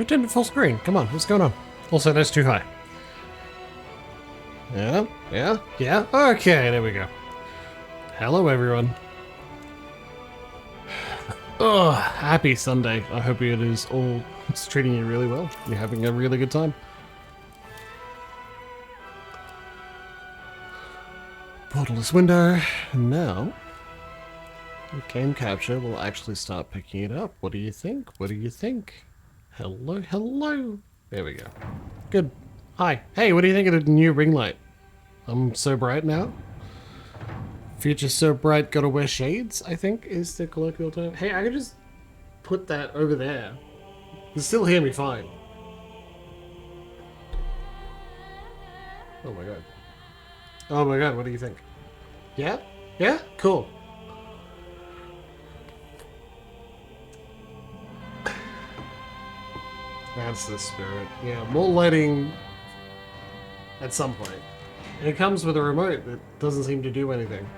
Who turned it full screen? Come on, what's going on? Also, that's too high. Yeah. Okay, there we go. Hello, everyone. Oh, happy Sunday. I hope it is all it's treating you really well. You're having a really good time. Portal window. And now, game capture will actually start picking it up. What do you think? What do you think? Hello, hello. There we go. Good. Hi. Hey, what do you think of the new ring light? I'm so bright now. Future's so bright, gotta wear shades, I think is the colloquial term. Hey, I could just put that over there. You can still hear me fine. Oh my god. Oh my god, what do you think? Yeah? Yeah? Cool. That's the spirit. Yeah, more lighting at some point. And it comes with a remote that doesn't seem to do anything.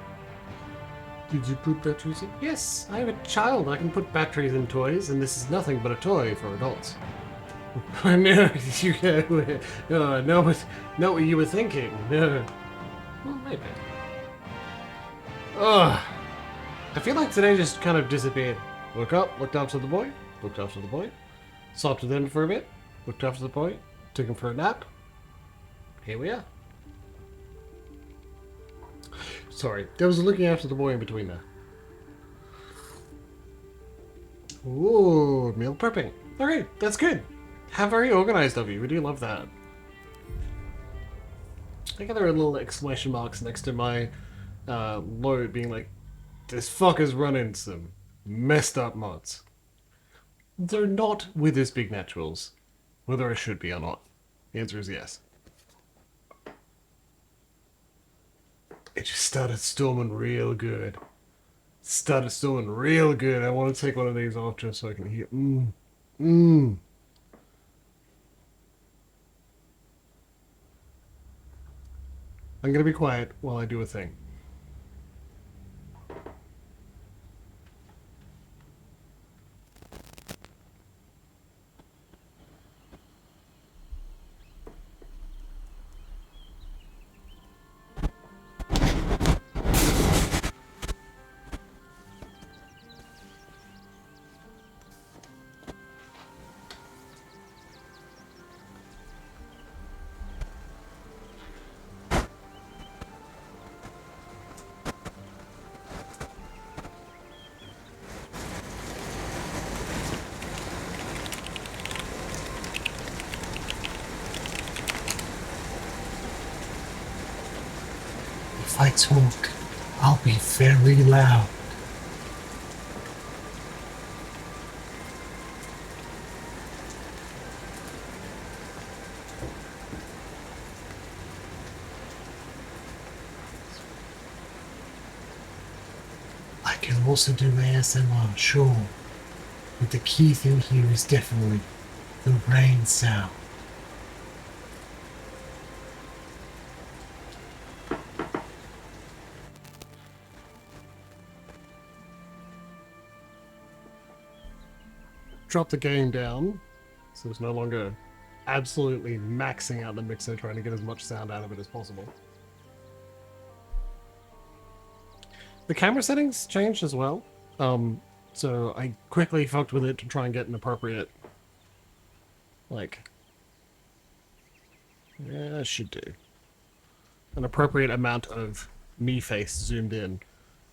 Did you put batteries in? Yes, I have a child. I can put batteries in toys, and this is nothing but a toy for adults. No, but not what you were thinking. No. Well, maybe. Ugh. I feel like today just kind of disappeared. Woke up, looked after the boy, looked after the boy, stopped with him for a bit, looked after the boy, took him for a nap. Here we are. Sorry, there was looking after the boy in between there. Ooh, meal prepping. Alright, that's good. How very organized of you. We do love that. I got there are little exclamation marks next to my load being like, this fucker's running some messed up mods. They're not with this big naturals. Whether I should be or not. The answer is yes. It just started storming real good. Started storming real good. I want to take one of these off just so I can hear. I'm gonna be quiet while I do a thing. If I talk, I'll be very loud. I can also do ASMR, sure, but the key thing here is definitely the rain sound. Drop the game down, so it's no longer absolutely maxing out the mixer, trying to get as much sound out of it as possible. The camera settings changed as well, so I quickly fucked with it to try and get an appropriate, like, yeah, I should do an appropriate amount of me face zoomed in,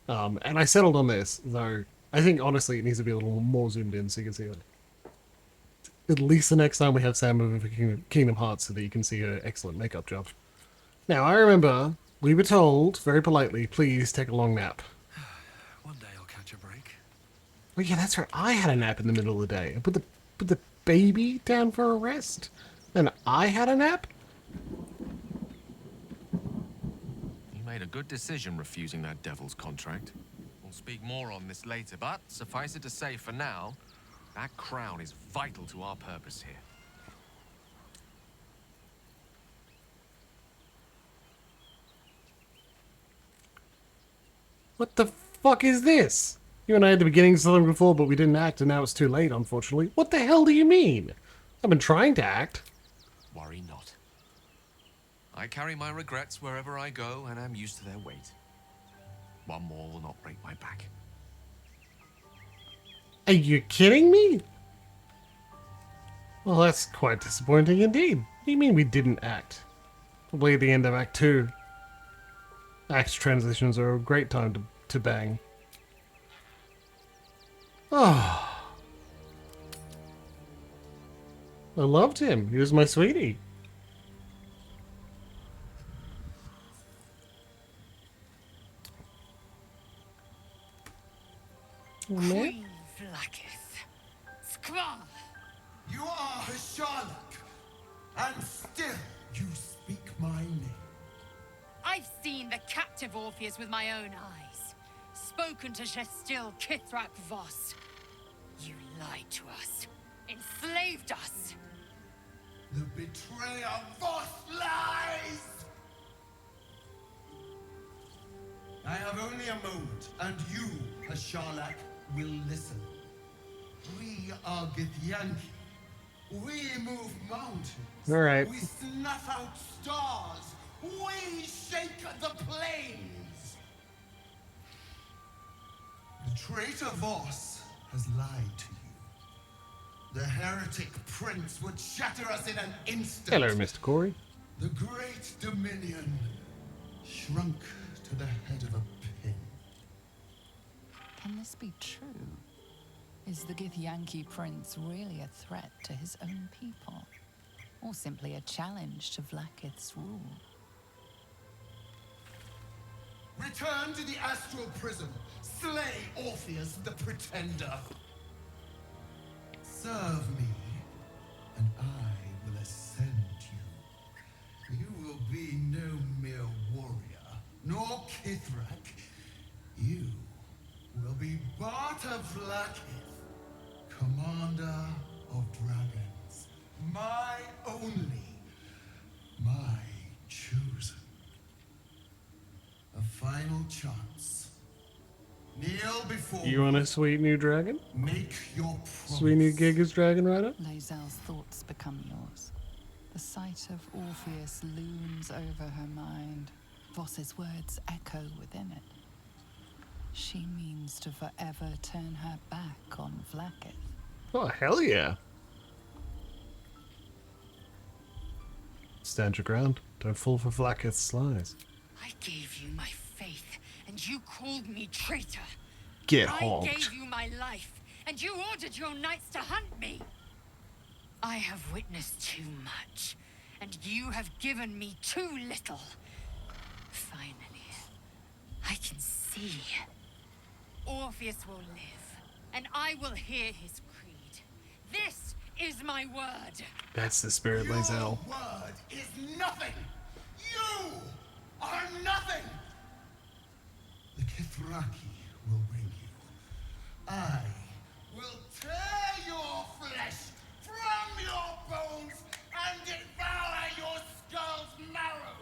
and I settled on this, though I think honestly it needs to be a little more zoomed in so you can see it. At least the next time we have Sam over for Kingdom Hearts so that you can see her excellent makeup job. Now, I remember we were told, very politely, please take a long nap. One day I'll catch a break. Oh yeah, that's right, I had a nap in the middle of the day. I put the baby down for a rest, and I had a nap? You made a good decision refusing that devil's contract. We'll speak more on this later, but suffice it to say for now, that crown is vital to our purpose here. What the fuck is this? You and I had the beginning of something before, but we didn't act, and now it's too late, unfortunately. What the hell do you mean? I've been trying to act. Worry not. I carry my regrets wherever I go, and am used to their weight. One more will not break my back. Are you kidding me? Well, that's quite disappointing indeed. What do you mean we didn't act? Probably at the end of Act 2. Act transitions are a great time to bang. Oh. I loved him. He was my sweetie. Oh, man. Queen Vlaakith. Skvar! You are a Sherlock, and still you speak my name. I've seen the captive Orpheus with my own eyes. Spoken to Shestil Kithrak Voss. You lied to us. Enslaved us. The betrayer Voss lies! I have only a moment, and you, a Sherlock, will listen. We are Githyanki. We move mountains. All right. We snuff out stars. We shake the plains. The traitor Voss has lied to you. The heretic prince would shatter us in an instant. Hello, Mr. Corey. The great dominion shrunk to the head of a pin. Can this be true? Is the Githyanki prince really a threat to his own people? Or simply a challenge to Vlaakith's rule? Return to the astral prism. Slay Orpheus the pretender. Serve me, and I will ascend you. You will be no mere warrior, nor Kithrak. You will be Barta Vlaakith, commander of dragons. My only, my chosen. A final chance. Kneel before You want a sweet new dragon? Make your promise. Sweet new Gigas dragon rider? Lae'zel's thoughts become yours. The sight of Orpheus looms over her mind. Voss's words echo within it. She means to forever turn her back on Vlaakith. Oh, hell yeah. Stand your ground. Don't fall for Vlaakith's lies. I gave you my faith, and you called me traitor. Get I honked. gave you my life, and you ordered your knights to hunt me. I have witnessed too much, and you have given me too little. Finally, I can see. Orpheus will live, and I will hear his creed. This is my word. That's the spirit, Your Lae'zel. word is nothing. You are nothing. The Kithraki will bring you. I will tear your flesh from your bones and devour your skull's marrow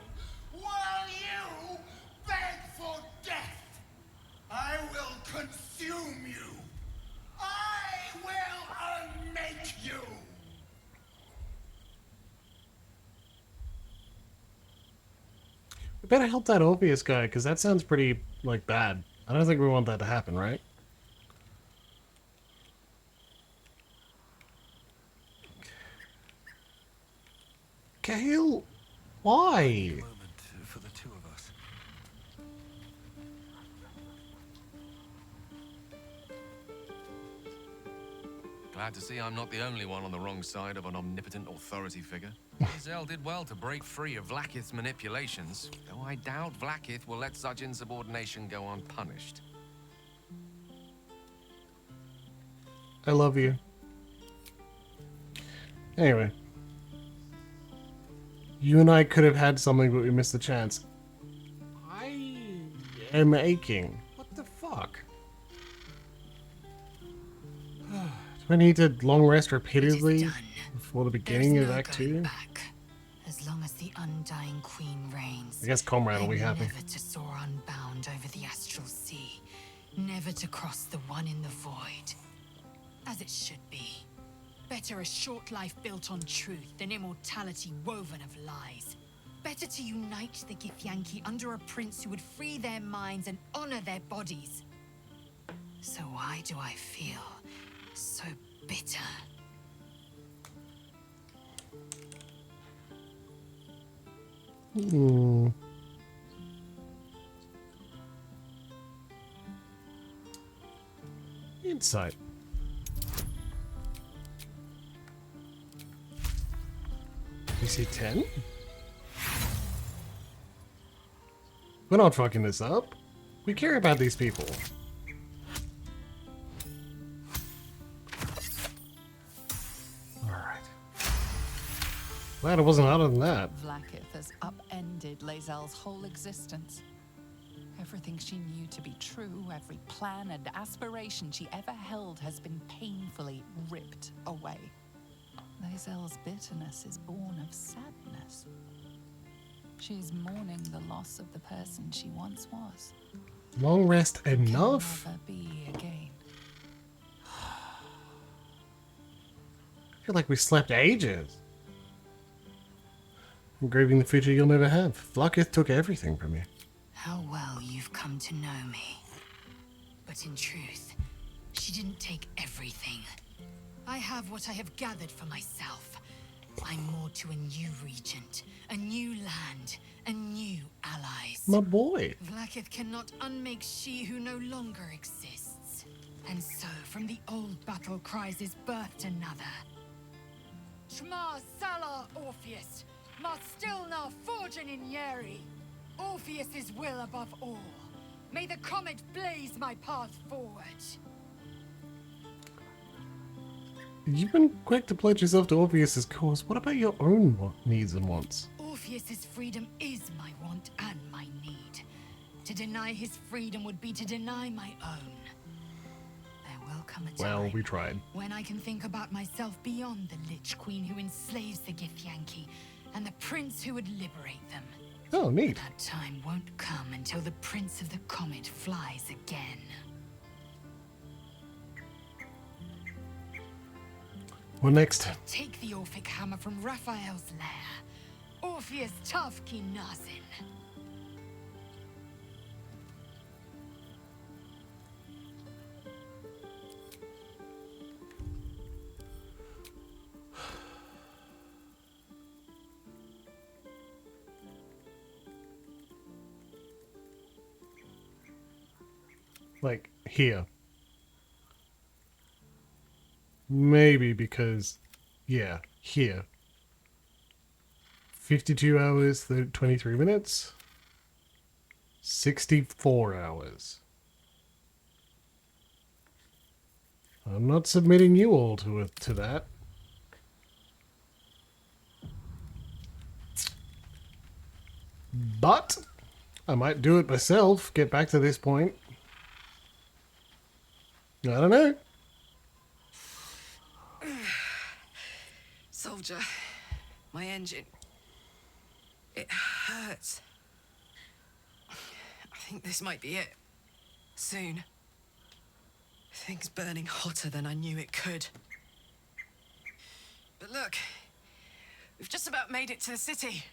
while you beg for death. I will consume you. I will unmake you. We better help that Orpheus guy, because that sounds pretty, like, bad. I don't think we want that to happen, right? Gale? Why? Moment for the two of us. Glad to see I'm not the only one on the wrong side of an omnipotent authority figure. Gale did well to break free of Vlaakith's manipulations, though I doubt Vlaakith will let such insubordination go unpunished. I love you. Anyway. You and I could have had something, but we missed the chance. I am aching. What the fuck? Do I need to long rest repeatedly done. before the There's beginning no of Act going 2? back. As long as the undying queen reigns. I guess Comrade will be I'm happy. never to soar unbound over the astral sea. Never to cross the one in the void. As it should be. Better a short life built on truth than immortality woven of lies. Better to unite the Githyanki under a prince who would free their minds and honor their bodies. So why do I feel so bitter? Insight. You see 10? We're not fucking this up. We care about these people. Alright. Glad it wasn't harder than that. Vlaakith has upended Lae'zel's whole existence. Everything she knew to be true, every plan and aspiration she ever held has been painfully ripped away. Lae'zel's bitterness is born of sadness. She's mourning the loss of the person she once was. Long rest enough? Can never be again. I feel like we slept ages. I'm grieving the future you'll never have. Vlaakith took everything from you. How well you've come to know me. But in truth, she didn't take everything. I have what I have gathered for myself. I'm more to a new regent, a new land, and new allies. My boy. Vlaakith cannot unmake she who no longer exists. And so, from the old battle cries is birthed another. Shma Salar Orpheus, Mas Stilnar Forgin in Yeri. Orpheus's will above all. May the comet blaze my path forward. You've been quick to pledge yourself to Orpheus's cause. What about your own needs and wants? Orpheus's freedom is my want and my need. To deny his freedom would be to deny my own. There will come a time Well, we tried. when I can think about myself beyond the Lich Queen who enslaves the Githyanki and the prince who would liberate them. Oh, neat. That time won't come until the Prince of the Comet flies again. What next? Take the Orphic hammer from Raphael's lair. Orpheus Tavki Nazin. Like, here. Maybe because, yeah, here. 52 hours, 23 minutes. 64 hours. I'm not submitting you all to that. But I might do it myself, get back to this point. I don't know. Soldier, my engine. It hurts. I think this might be it. Soon. Things burning hotter than I knew it could. But look, we've just about made it to the city.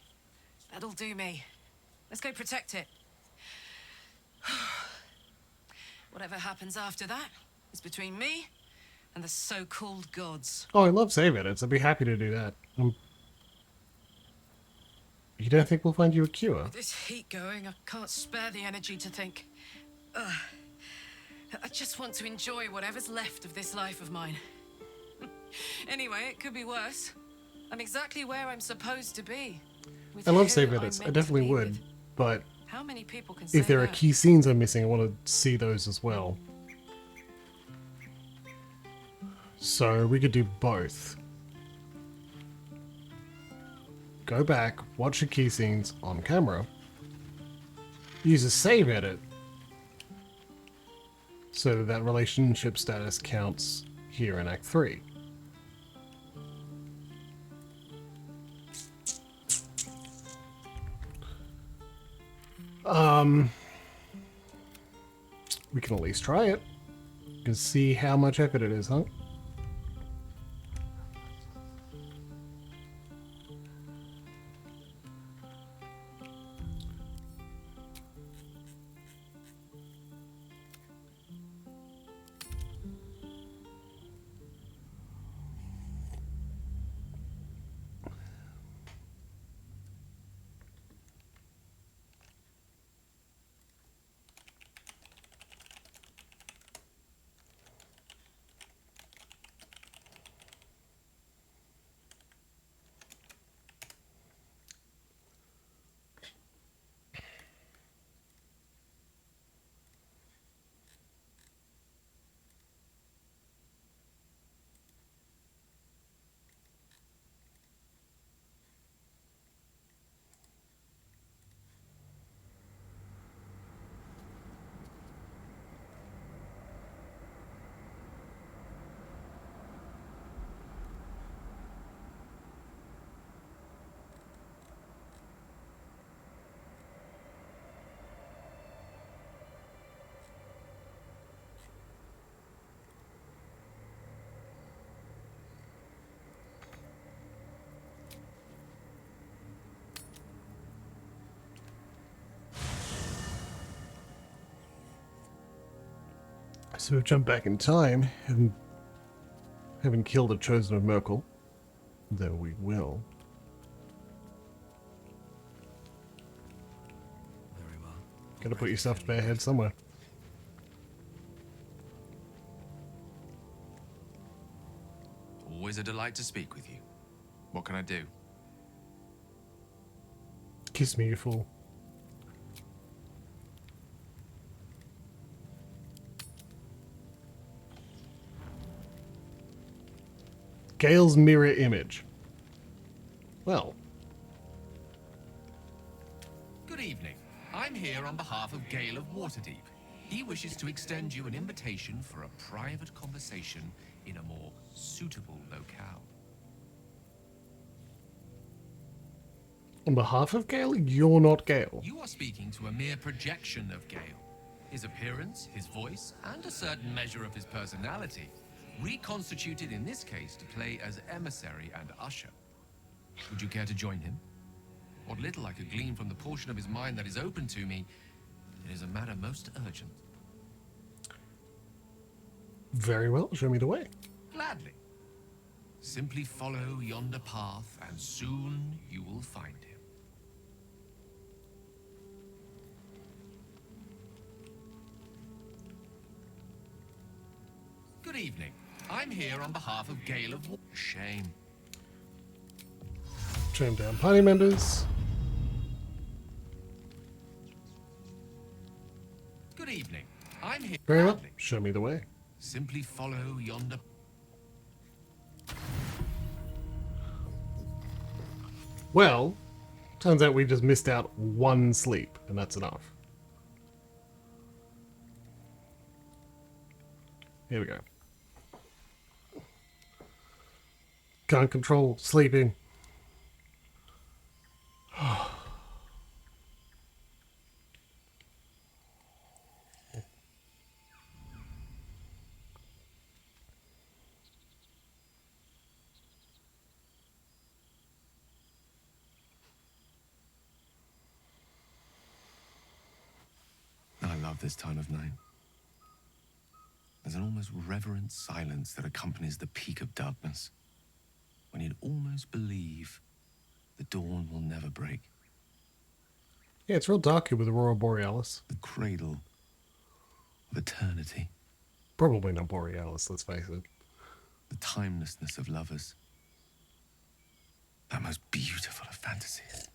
That'll do me. Let's go protect it. Whatever happens after that is between me and the so-called gods. Oh, I love save edits. I'd be happy to do that. You don't think we'll find you a cure? With this heat going, I can't spare the energy to think. I just want to enjoy whatever's left of this life of mine. Anyway, it could be worse. I'm exactly where I'm supposed to be. I love save edits. I definitely would. But how many people can say if there are that? key scenes I'm missing, I want to see those as well. So we could do both. Go back, watch the key scenes on camera, use a save edit so that relationship status counts here in Act 3. We can at least try it. You can see how much effort it is, huh? So we've jumped back in time, having killed the Chosen of Merkel, though we will. Very well. Gotta put yourself to bed somewhere. Always a delight to speak with you. What can I do? Kiss me, you fool. Gale's mirror image. Well. Good evening. I'm here on behalf of Gale of Waterdeep. He wishes to extend you an invitation for a private conversation in a more suitable locale. On behalf of Gale, you're not Gale. You are speaking to a mere projection of Gale. His appearance, his voice, and a certain measure of his personality, reconstituted in this case to play as emissary and usher. Would you care to join him? What little I could glean from the portion of his mind that is open to me, it is a matter most urgent. Very well, show me the way. Gladly. Simply follow yonder path, and soon you will find him. Good evening. I'm here on behalf of Gale of Shame. Trim down party members. Good evening. I'm here. Very well, Gladly. show me the way. Simply follow yonder. Well, turns out we just missed out one sleep, and that's enough. Here we go. Can't control sleeping. I love this time of night. There's an almost reverent silence that accompanies the peak of darkness, when you'd almost believe the dawn will never break. Yeah, it's real dark here with Aurora Borealis. The cradle of eternity. Probably not Borealis, let's face it. The timelessness of lovers. That most beautiful of fantasies.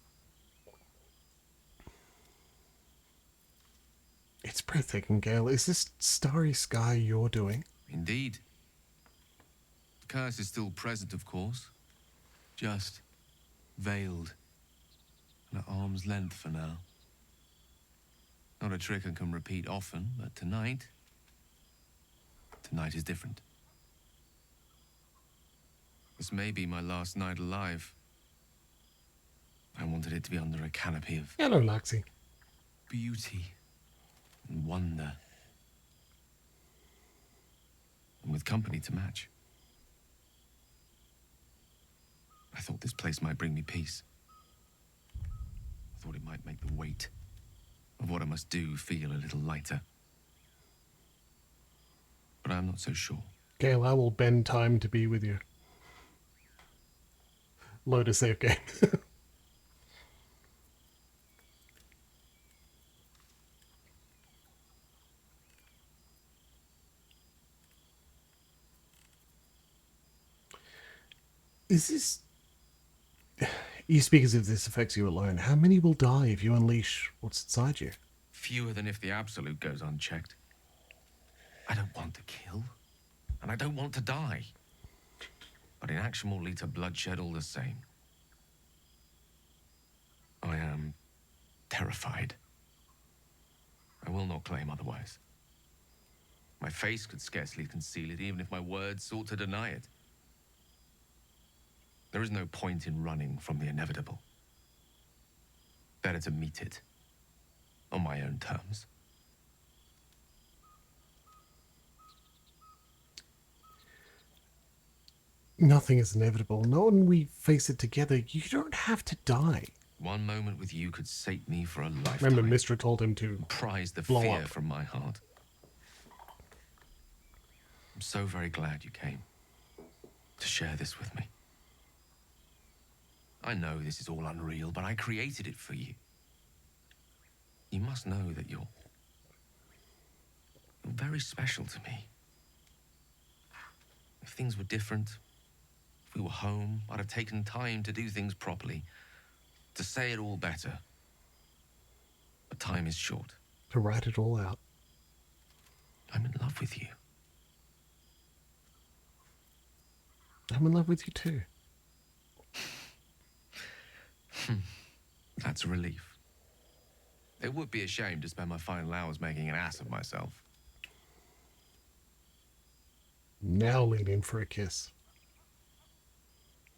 It's breathtaking, Gale. Is this starry sky you're doing? Indeed. The curse is still present, of course. Just veiled and at arm's length for now. Not a trick I can repeat often, but tonight is different. This may be my last night alive. I wanted it to be under a canopy of Hello, Laxi. beauty and wonder, and with company to match. I thought this place might bring me peace. I thought it might make the weight of what I must do feel a little lighter. But I'm not so sure. Gale, I will bend time to be with you. Load a save game. Is this... You speak as if this affects you alone. How many will die if you unleash what's inside you? Fewer than if the absolute goes unchecked. I don't want to kill, and I don't want to die. But inaction will lead to bloodshed all the same. I am terrified. I will not claim otherwise. My face could scarcely conceal it, even if my words sought to deny it. There is no point in running from the inevitable. Better to meet it on my own terms. Nothing is inevitable. Not when we face it together. You don't have to die. One moment with you could sate me for a lifetime. Remember, Mistra told him to Prize the blow fear up. from my heart. I'm so very glad you came to share this with me. I know this is all unreal, but I created it for you. You must know that you're very special to me. If things were different, if we were home, I'd have taken time to do things properly, to say it all better. But time is short. To write it all out. I'm in love with you. I'm in love with you too. That's a relief. It would be a shame to spend my final hours making an ass of myself. Now lean in for a kiss.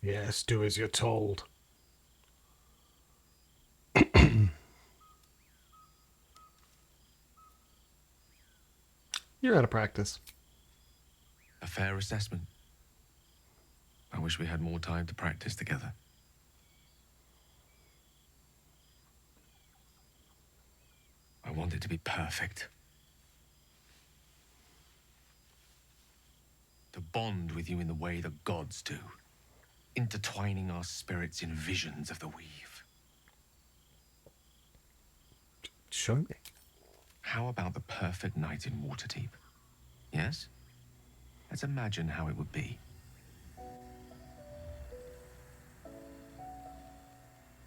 Yes, do as you're told. You're out of practice. A fair assessment. I wish we had more time to practice together. I want it to be perfect. To bond with you in the way the gods do, intertwining our spirits in visions of the weave. Show me. How about the perfect night in Waterdeep? Yes? Let's imagine how it would be.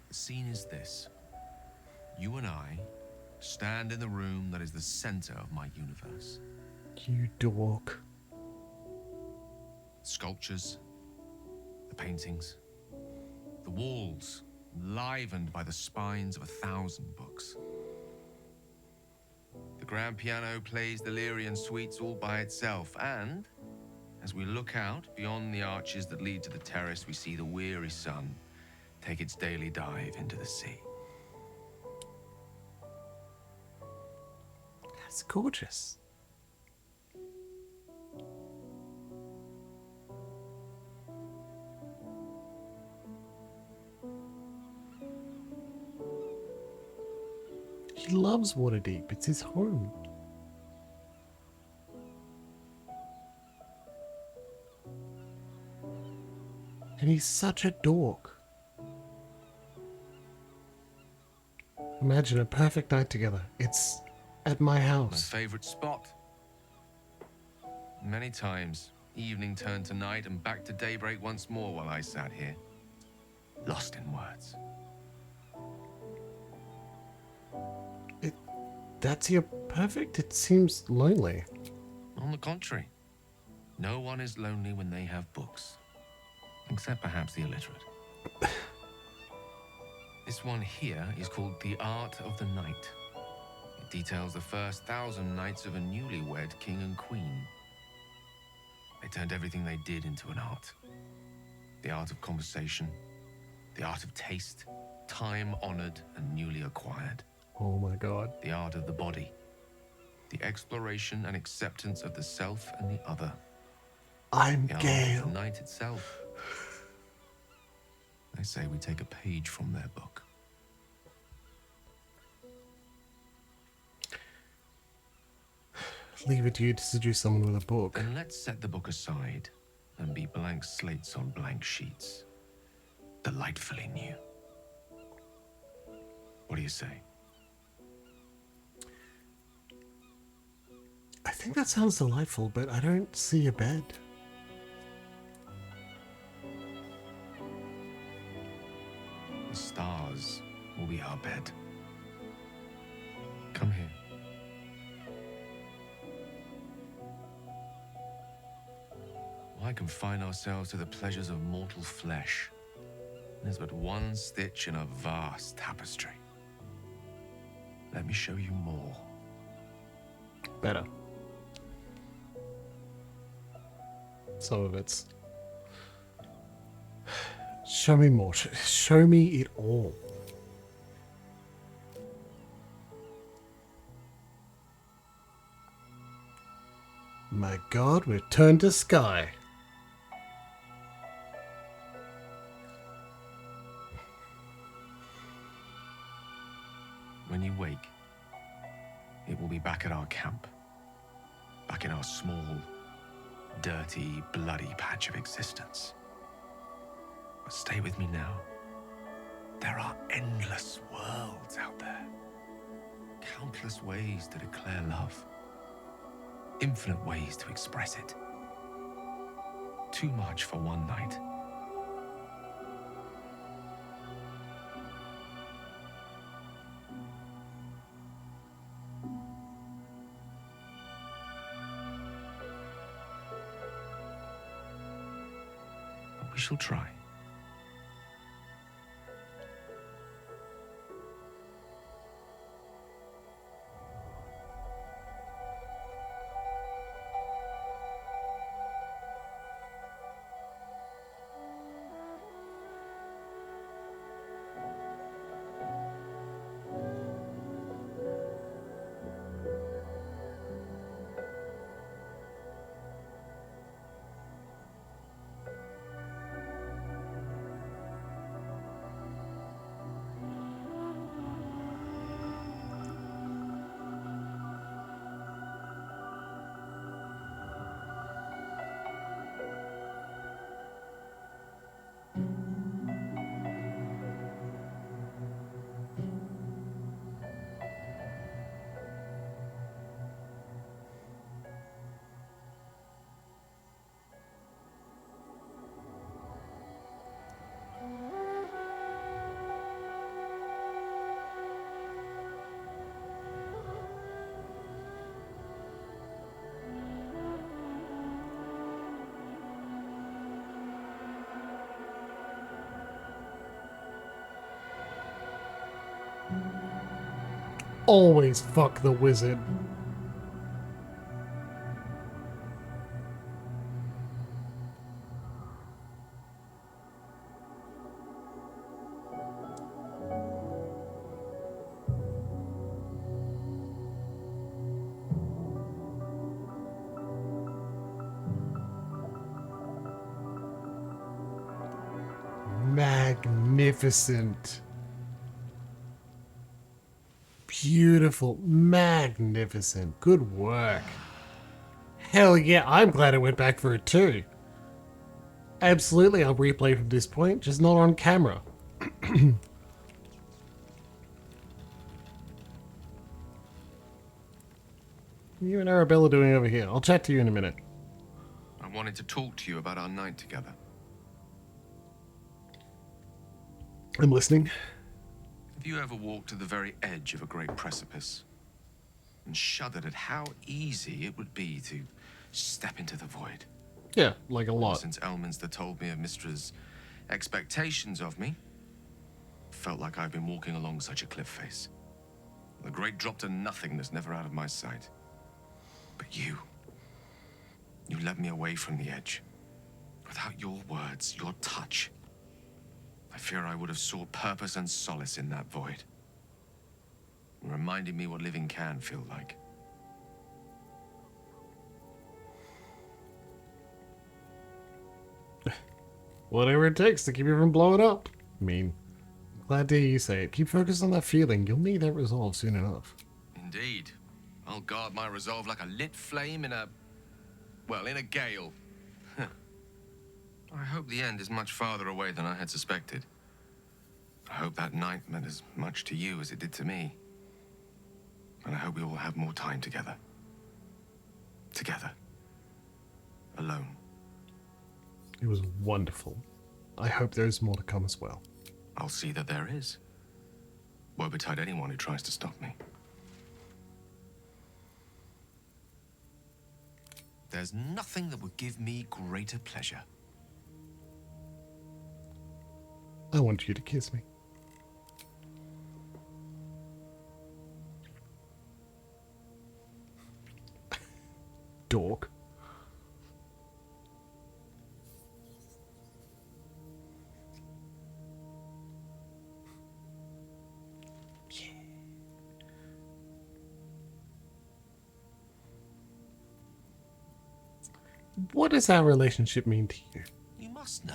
The scene is this. You and I stand in the room that is the center of my universe. You dork. Sculptures, the paintings, the walls livened by the spines of 1,000 books. The grand piano plays the Lyrian suites all by itself, and as we look out beyond the arches that lead to the terrace, we see the weary sun take its daily dive into the sea. That's gorgeous. He loves Waterdeep. It's his home. And he's such a dork. Imagine a perfect night together. It's at my My house. favorite spot. Many times, evening turned to night and back to daybreak once more while I sat here, lost in words. That's your perfect? It seems lonely. On the contrary, no one is lonely when they have books, except perhaps the illiterate. This one here is called The Art of the Night. It details the first 1,000 nights of a newlywed king and queen. They turned everything they did into an art. The art of conversation, the art of taste, time-honored and newly acquired. Oh my god. The art of the body, the exploration and acceptance of the self and the other. I'm The art Gale. of the night itself. They say we take a page from their book. Leave it to you to seduce someone with a book. And let's set the book aside and be blank slates on blank sheets. Delightfully new. What do you say? I think that sounds delightful, but I don't see a bed. The stars will be our bed. Come here. Why confine ourselves to the pleasures of mortal flesh? There's but one stitch in a vast tapestry. Let me show you more. Better. Some of it's... Show me more. Show me it all. My god, we've turned to sky. When you wake, it will be back at our camp. Back in our small, dirty, bloody patch of existence. But stay with me now. There are endless worlds out there. Countless ways to declare love. Infinite ways to express it. Too much for one night. But we shall try. Always fuck the wizard. Magnificent. Beautiful. Magnificent. Good work. Hell yeah, I'm glad I went back for it too. Absolutely, I'll replay from this point, just not on camera. You and Arabella doing over here? I'll chat to you in a minute. I wanted to talk to you about our night together. I'm listening. Have you ever walked to the very edge of a great precipice and shuddered at how easy it would be to step into the void? Yeah, like a lot. Since Elminster told me of Mistra's expectations of me, felt like I've been walking along such a cliff face. The great drop to nothingness, never out of my sight. But you led me away from the edge. Without your words, your touch, I fear I would have sought purpose and solace in that void. Reminding me what living can feel like. Whatever it takes to keep you from blowing up. I mean, glad to hear you say it. Keep focused on that feeling. You'll need that resolve soon enough. Indeed. I'll guard my resolve like a lit flame in a gale. I hope the end is much farther away than I had suspected. I hope that night meant as much to you as it did to me. And I hope we will have more time together. Together. Alone. It was wonderful. I hope there's more to come as well. I'll see that there is. Woe betide anyone who tries to stop me. There's nothing that would give me greater pleasure. I want you to kiss me. Dork. What does our relationship mean to you? You must know.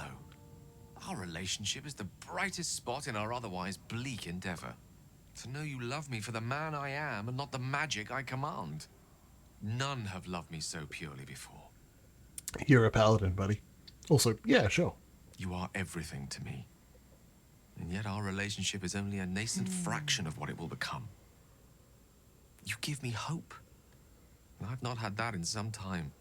Our relationship is the brightest spot in our otherwise bleak endeavor. To know you love me for the man I am and not the magic I command. None have loved me so purely before. You're a paladin, buddy. Also, yeah, sure. You are everything to me. And yet our relationship is only a nascent fraction of what it will become. You give me hope. And I've not had that in some time.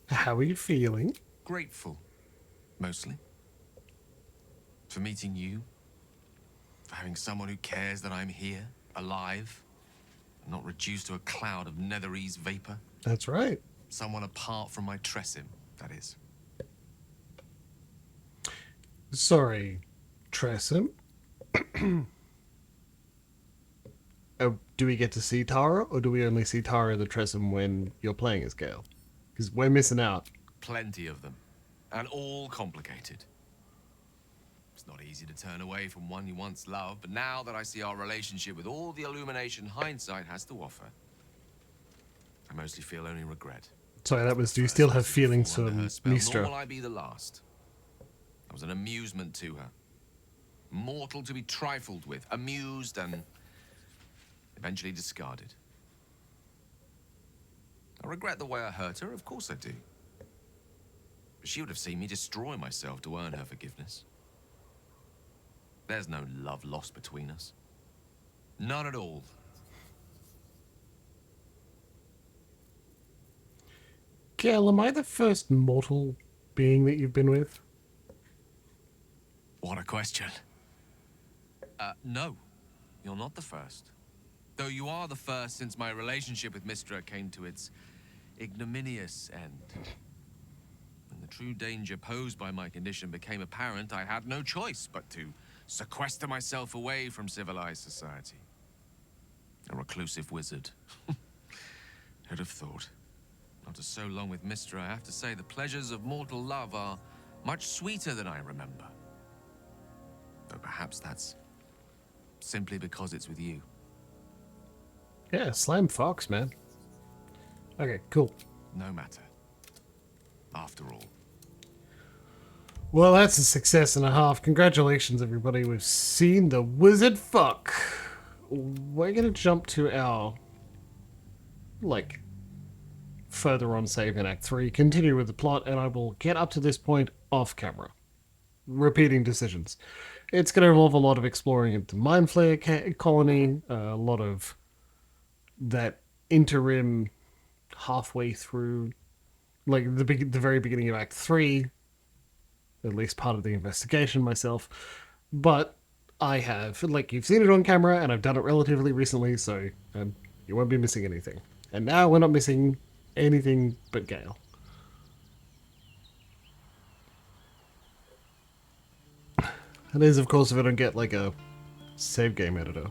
How are you feeling? Grateful, mostly. For meeting you. For having someone who cares that I'm here, alive. Not reduced to a cloud of netherese vapor. That's right. Someone apart from my Tressim, that is. Sorry, Tressim. Do we get to see Tara, or do we only see Tara the Tressim when you're playing as Gale? Because we're missing out. Plenty of them. And all complicated. It's not easy to turn away from one you once loved, but now that I see our relationship with all the illumination hindsight has to offer, I mostly feel only regret. Sorry, that was, do you still have feelings for Under her spell, nor Mistra? will I be the last. I was an amusement to her. Mortal to be trifled with, amused and eventually discarded. I regret the way I hurt her, of course I do. But she would have seen me destroy myself to earn her forgiveness. There's no love lost between us. None at all. Gale, am I the first mortal being that you've been with? What a question. No. You're not the first. Though you are the first since my relationship with Mistra came to its ignominious end. When the true danger posed by my condition became apparent, I had no choice but to sequester myself away from civilized society. A reclusive wizard. Who'd have thought? After so long with Mistra, I have to say the pleasures of mortal love are much sweeter than I remember. Though perhaps that's simply because it's with you. Yeah, slam Fox, man. Okay, cool. No matter. After all. Well, that's a success and a half. Congratulations, everybody. We've seen the wizard fuck. We're going to jump to our, further on save in Act 3, continue with the plot, and I will get up to this point off camera. Repeating decisions. It's going to involve a lot of exploring into Mind Flayer colony, a lot of that interim halfway through, the very beginning of Act 3, at least part of the investigation myself. But I have, you've seen it on camera, and I've done it relatively recently, so you won't be missing anything. And now we're not missing anything but Gale. That is, of course, if I don't get, a save game editor.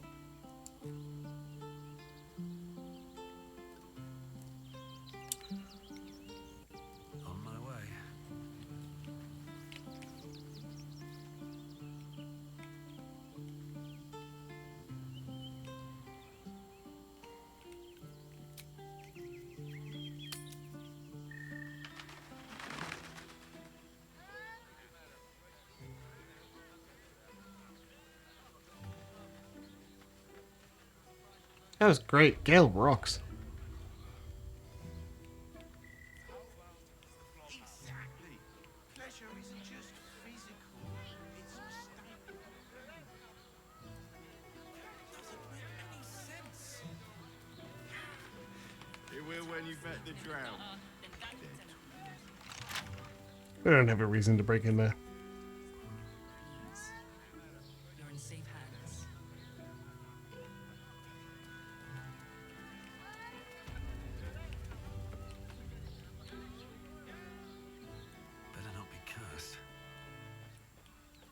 On my way. That was great. Gale rocks. Exactly. Pleasure isn't just physical, it's stable. Doesn't make any sense. It will when you met the drow. We don't have a reason to break in there. You're in safe hands. Better not be cursed.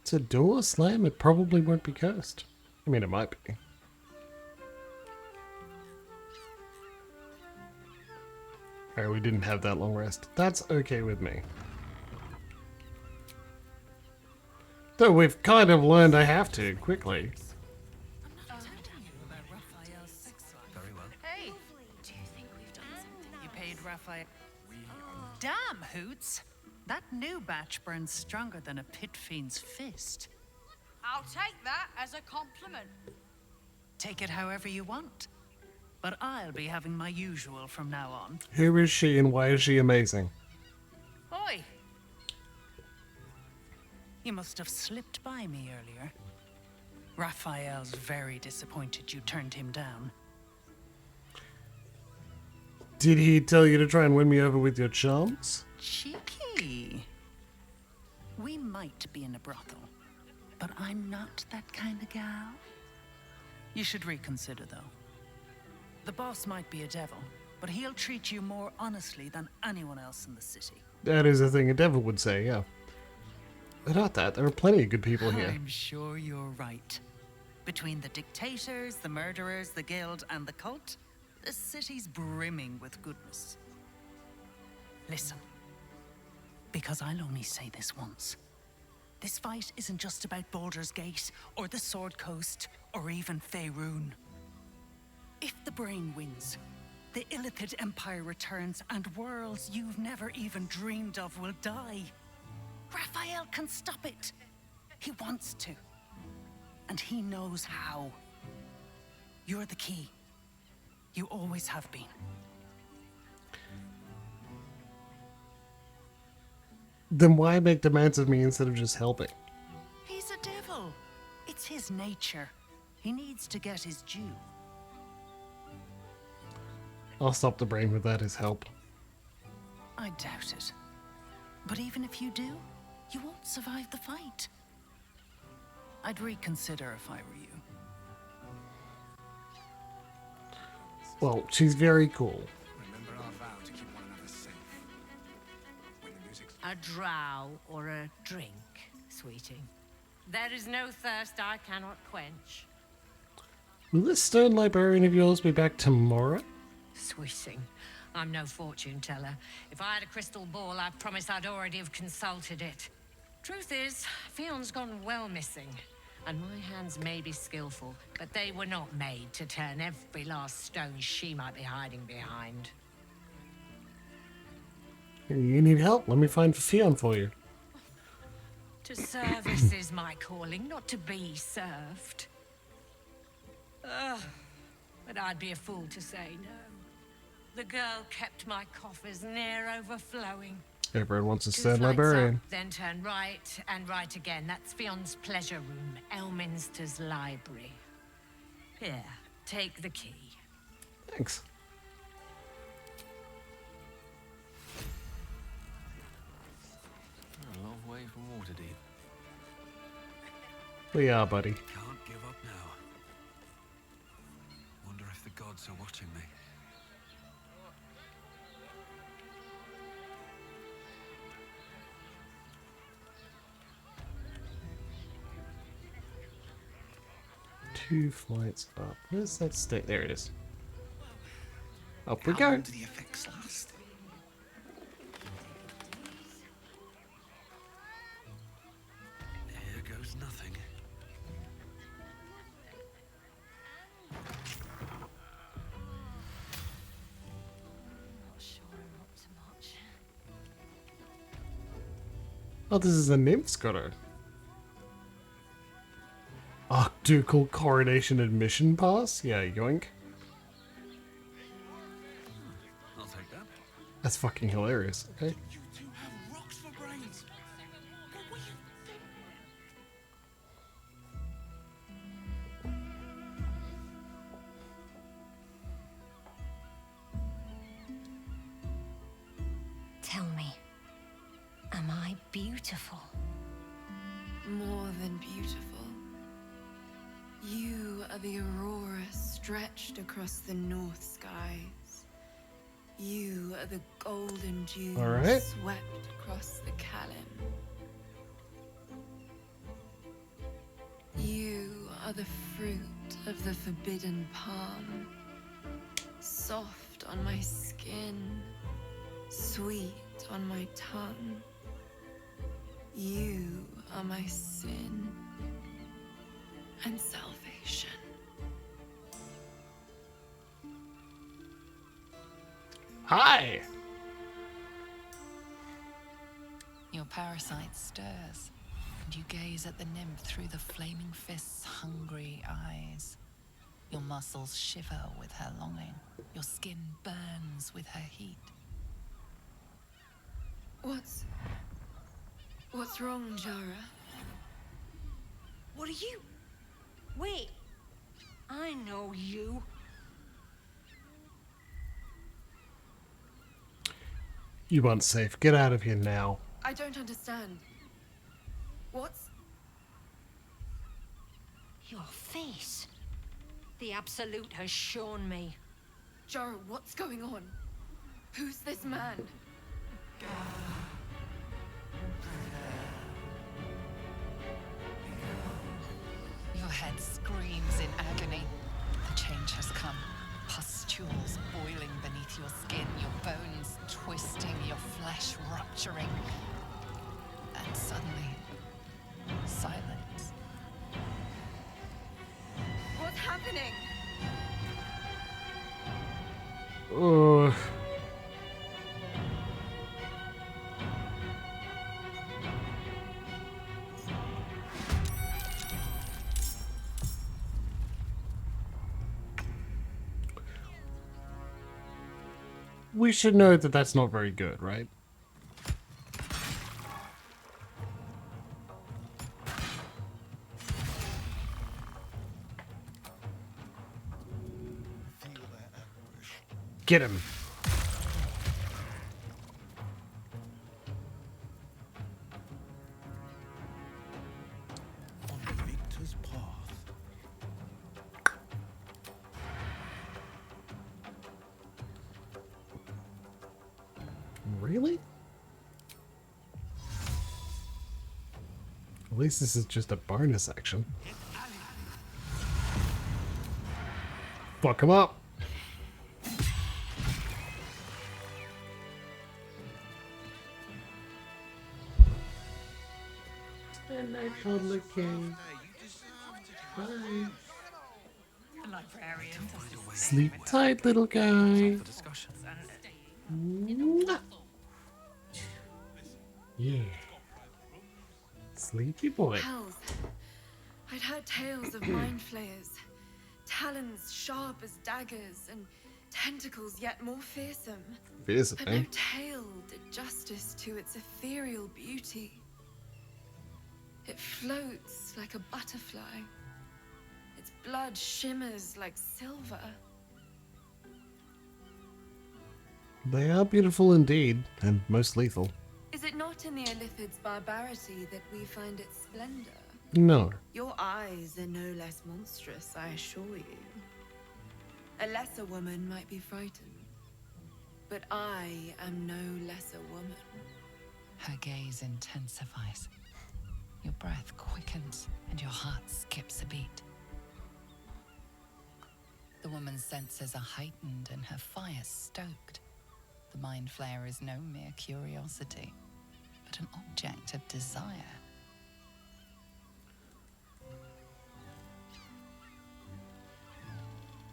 It's a door slam. It probably won't be cursed. I mean, it might be. Alright, we didn't have that long rest. That's okay with me. Though we've kind of learned I have to, quickly. Very well. Hey, do you think we've done something? You paid Raphael. Damn, Hoots! That new batch burns stronger than a pit fiend's fist. I'll take that as a compliment. Take it however you want. but I'll be having my usual from now on. Who is she and why is she amazing? Oi! You must have slipped by me earlier. Raphael's very disappointed you turned him down. Did he tell you to try and win me over with your charms? Cheeky. We might be in a brothel, but I'm not that kind of gal. You should reconsider, though. The boss might be a devil, but he'll treat you more honestly than anyone else in the city. That is a thing a devil would say, yeah. But not that, there are plenty of good people here. I'm sure you're right. Between the dictators, the murderers, the guild, and the cult, the city's brimming with goodness. Listen, because I'll only say this once. This fight isn't just about Baldur's Gate, or the Sword Coast, or even Faerun. If the brain wins, the Illithid Empire returns, and worlds you've never even dreamed of will die. Raphael can stop it. He wants to. And he knows how. You're the key. You always have been. Then why make demands of me instead of just helping? He's a devil. It's his nature. He needs to get his due. I'll stop the brain with that as help. I doubt it. But even if you do, you won't survive the fight. I'd reconsider if I were you. Well, she's very cool. Remember our vow to keep one another safe. When the music's A drow or a drink, sweeting. There is no thirst I cannot quench. Will this stern librarian of yours be back tomorrow? Sweeting, I'm no fortune teller. If I had a crystal ball, I promise I'd already have consulted it. Truth is, Fion's gone well missing. And my hands may be skillful, but they were not made to turn every last stone she might be hiding behind. You need help? Let me find Fion for you. To service is my calling, not to be served. Ugh, but I'd be a fool to say no. The girl kept my coffers near overflowing. Everyone wants a 2 stern flights librarian. up, then turn right and right again. That's Fion's pleasure room, Elminster's library. Here, take the key. Thanks. A long way from Waterdeep. We are, buddy. can't give up now. Wonder if the gods are watching me. Two flights up. Where's that state? There it is. Up we How go. long do the effects last? Here goes nothing. Not sure I'm up to much. Oh, this is a nymph scholar. Archducal coronation admission pass? Yeah, yoink. I'll take that. That's fucking hilarious. Okay. You two have rocks for brains. But we Tell me, am I beautiful? More than beautiful. You are the aurora stretched across the north skies. You are the golden dew All right. swept across the Callan. You are the fruit of the forbidden palm, soft on my skin, sweet on my tongue. You are my sin and salvation. Hi! Your parasite stirs, and you gaze at the nymph through the flaming fist's hungry eyes. Your muscles shiver with her longing. Your skin burns with her heat. What's wrong, Jara? What are you? Wait. I know you. You aren't safe. Get out of here now. I don't understand. What's... Your face. The Absolute has shown me. Jara, what's going on? Who's this man? Your head screams in agony. The change has come. Pustules boiling beneath your skin, your bones twisting, your flesh rupturing. And suddenly, silence. What's happening? Oh. We should know that that's not very good, right? Get him. On the victor's path. Really? At least this is just a bonus action. Fuck him up. And I told the king. Bye. The librarian does Sleep tight, little guy. Mwah. Yeah. Sleepy boy. Hells. I'd heard tales of mind flayers. Talons sharp as daggers and tentacles yet more fearsome. Fearsome, But eh? no tale did justice to its ethereal beauty. It floats like a butterfly. Its blood shimmers like silver. They are beautiful indeed, and most lethal. Is it not in the Illithid's barbarity that we find its splendor? No. Your eyes are no less monstrous, I assure you. A lesser woman might be frightened, but I am no lesser woman. Her gaze intensifies. Your breath quickens and your heart skips a beat. The woman's senses are heightened and her fire stoked. The mind flare is no mere curiosity, but an object of desire.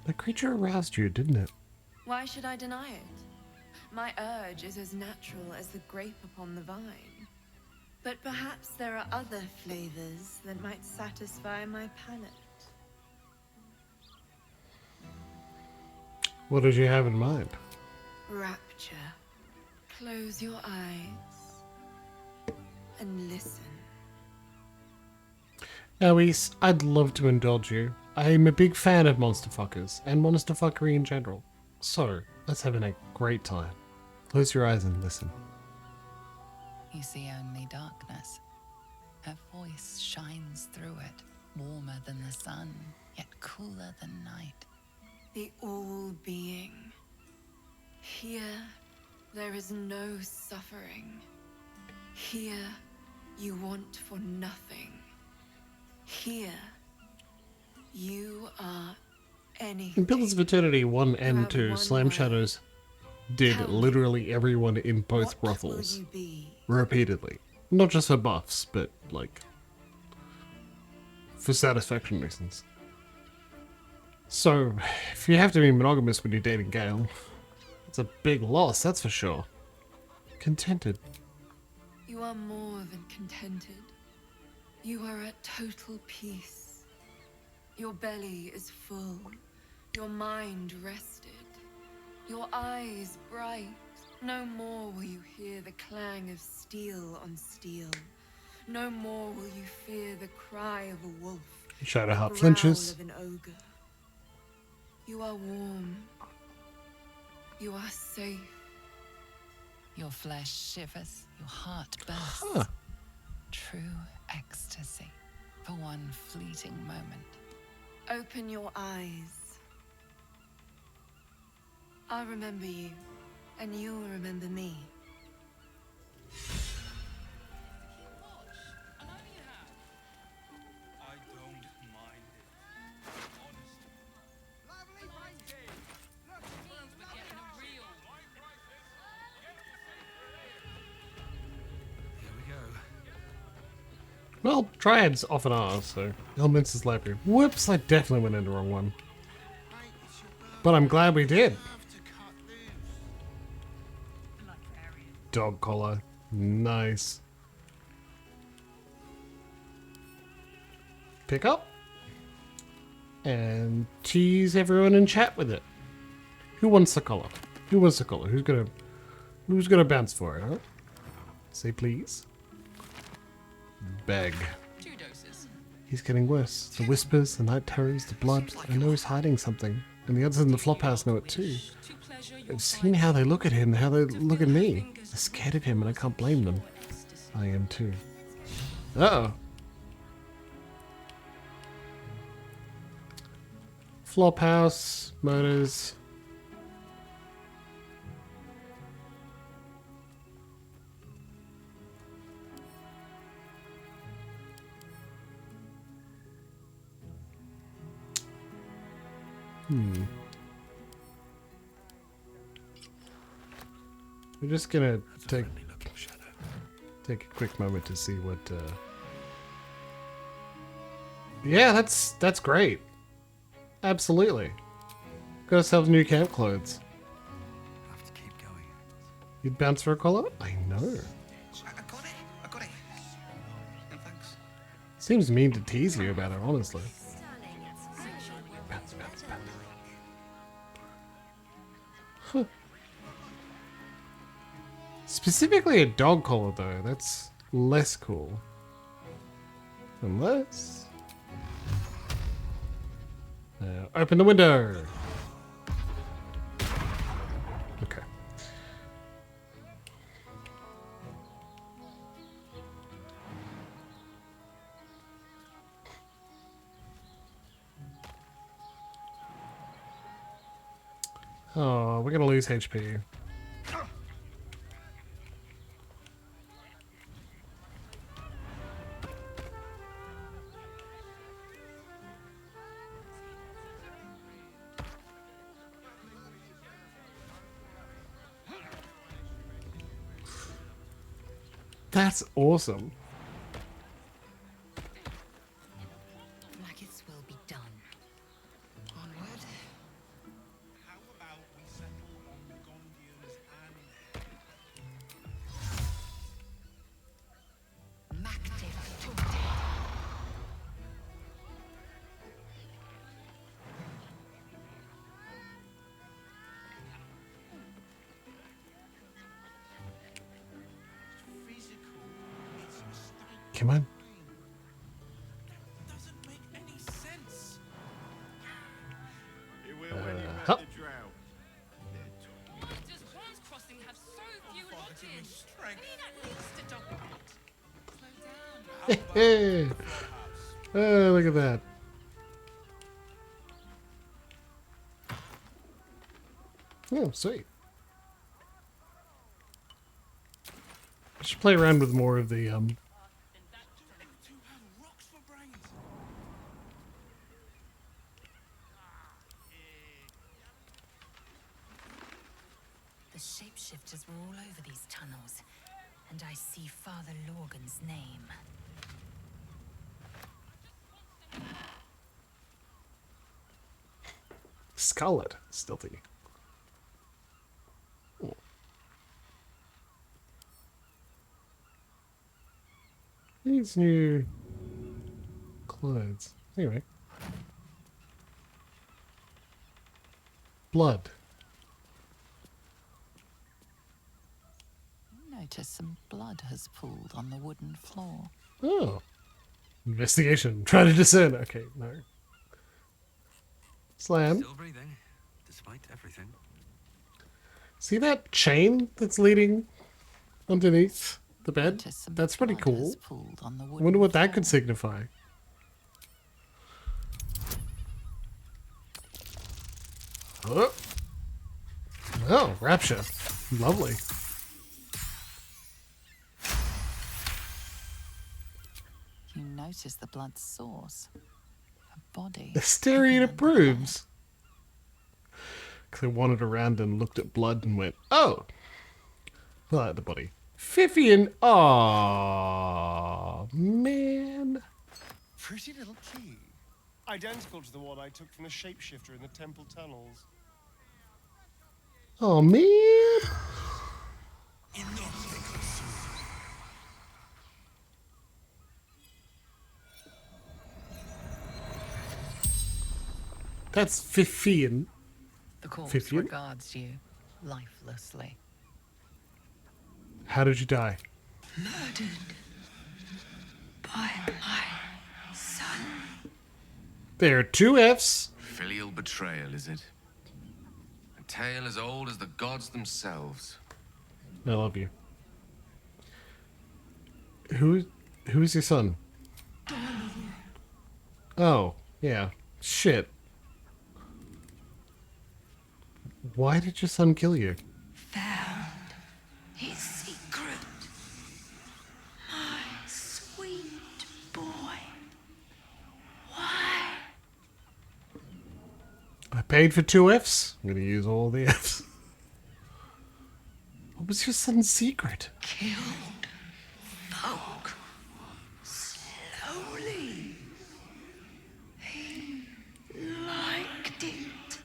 The creature aroused you, didn't it? Why should I deny it? My urge is as natural as the grape upon the vine. But perhaps there are other flavors that might satisfy my palate. What did you have in mind? Rapture. Close your eyes and listen. Eloise, I'd love to indulge you. I'm a big fan of monster fuckers, and monster fuckery in general. So, let's have a great time. Close your eyes and listen. You see only darkness. Her voice shines through it, warmer than the sun, yet cooler than night. The all-being. Here, there is no suffering. Here, you want for nothing. Here, you are anything. In Pillars of Eternity 1 and have 2, one Slam word. Shadows did Tell me, literally everyone in both what brothels will you be? repeatedly. Not just for buffs, but, like, for satisfaction reasons. So, if you have to be monogamous when you're dating Gale, it's a big loss, that's for sure. Contented. You are more than contented. You are at total peace. Your belly is full, your mind rested, your eyes bright. No more will you hear the clang of steel on steel. No more will you fear the cry of a wolf, Shadowheart the flinches. growl of an ogre. You are warm. You are safe. Your flesh shivers, your heart bursts. Huh. True ecstasy for one fleeting moment. Open your eyes. I'll remember you, and you'll remember me. I don't mind it. Honestly. Lovely painting. Here we go. Well, triads often are, so. Elements' library. Whoops, I definitely went in the wrong one. But I'm glad we did. Dog collar. Nice. Pick up. And tease everyone in chat with it. Who wants the collar? Who wants the collar? Who's gonna bounce for it, huh? Say please. Beg. 2 doses. He's getting worse. The whispers, the night terrors, the blood. I know he's hiding something. And the others in the flophouse know it too. I've seen how they look at him, how they look at me. They're scared of him and I can't blame them. I am too. Uh-oh. Flophouse, murders. We're just gonna take a quick moment to see what. Yeah, that's great. Absolutely. Got ourselves new camp clothes. Have to keep going. You'd bounce for a collar? I know. I got it. And thanks. Seems mean to tease you about it, honestly. Bounce. Huh. Specifically a dog collar, though. That's less cool. Unless... open the window! Okay. Oh, we're gonna lose HP. That's awesome. Blackets will be done. Onward. How about we settle on the Gondians and... Mactive Tunde. Come on. Doesn't make any sense. It will when you Huh. met the drow. Why does Bronze Crossing have so few lodges? I need at least a double bed. Slow down. Hey! Oh, look at that. Oh, sweet. I should play around with more of the Rocks for brains. The shapeshifters were all over these tunnels, and I see Father Lorgan's name. Scarlet. Stealthy. Oh. These new clothes. Anyway. blood. You notice some blood has pooled on the wooden floor. Oh. Investigation. Try to discern. Okay, no. Slam. Still breathing, despite everything. See that chain that's leading underneath the bed? Notice some That's pretty blood cool. has pooled on the I wooden wonder what that floor. could signify. Oh, oh, rapture. Lovely. You notice the blood's source. A body. Asterion hidden under the approves. Because I wandered around and looked at blood and went, oh, I like the body. Fifian, aww, man. Pretty little key. Identical to the one I took from the shapeshifter in the temple tunnels. Oh man. That's Fifian. The corpse 15? regards you lifelessly. How did you die? Murdered by my son. There are 2 Fs. Filial betrayal, is it? A tale as old as the gods themselves. I love you. Who is your son? Oh, yeah. Shit. Why did your son kill you? Found his secret. My sweet boy. Why? I paid for 2 Fs. I'm gonna use all the Fs. What was your son's secret? Killed folk slowly. He liked it.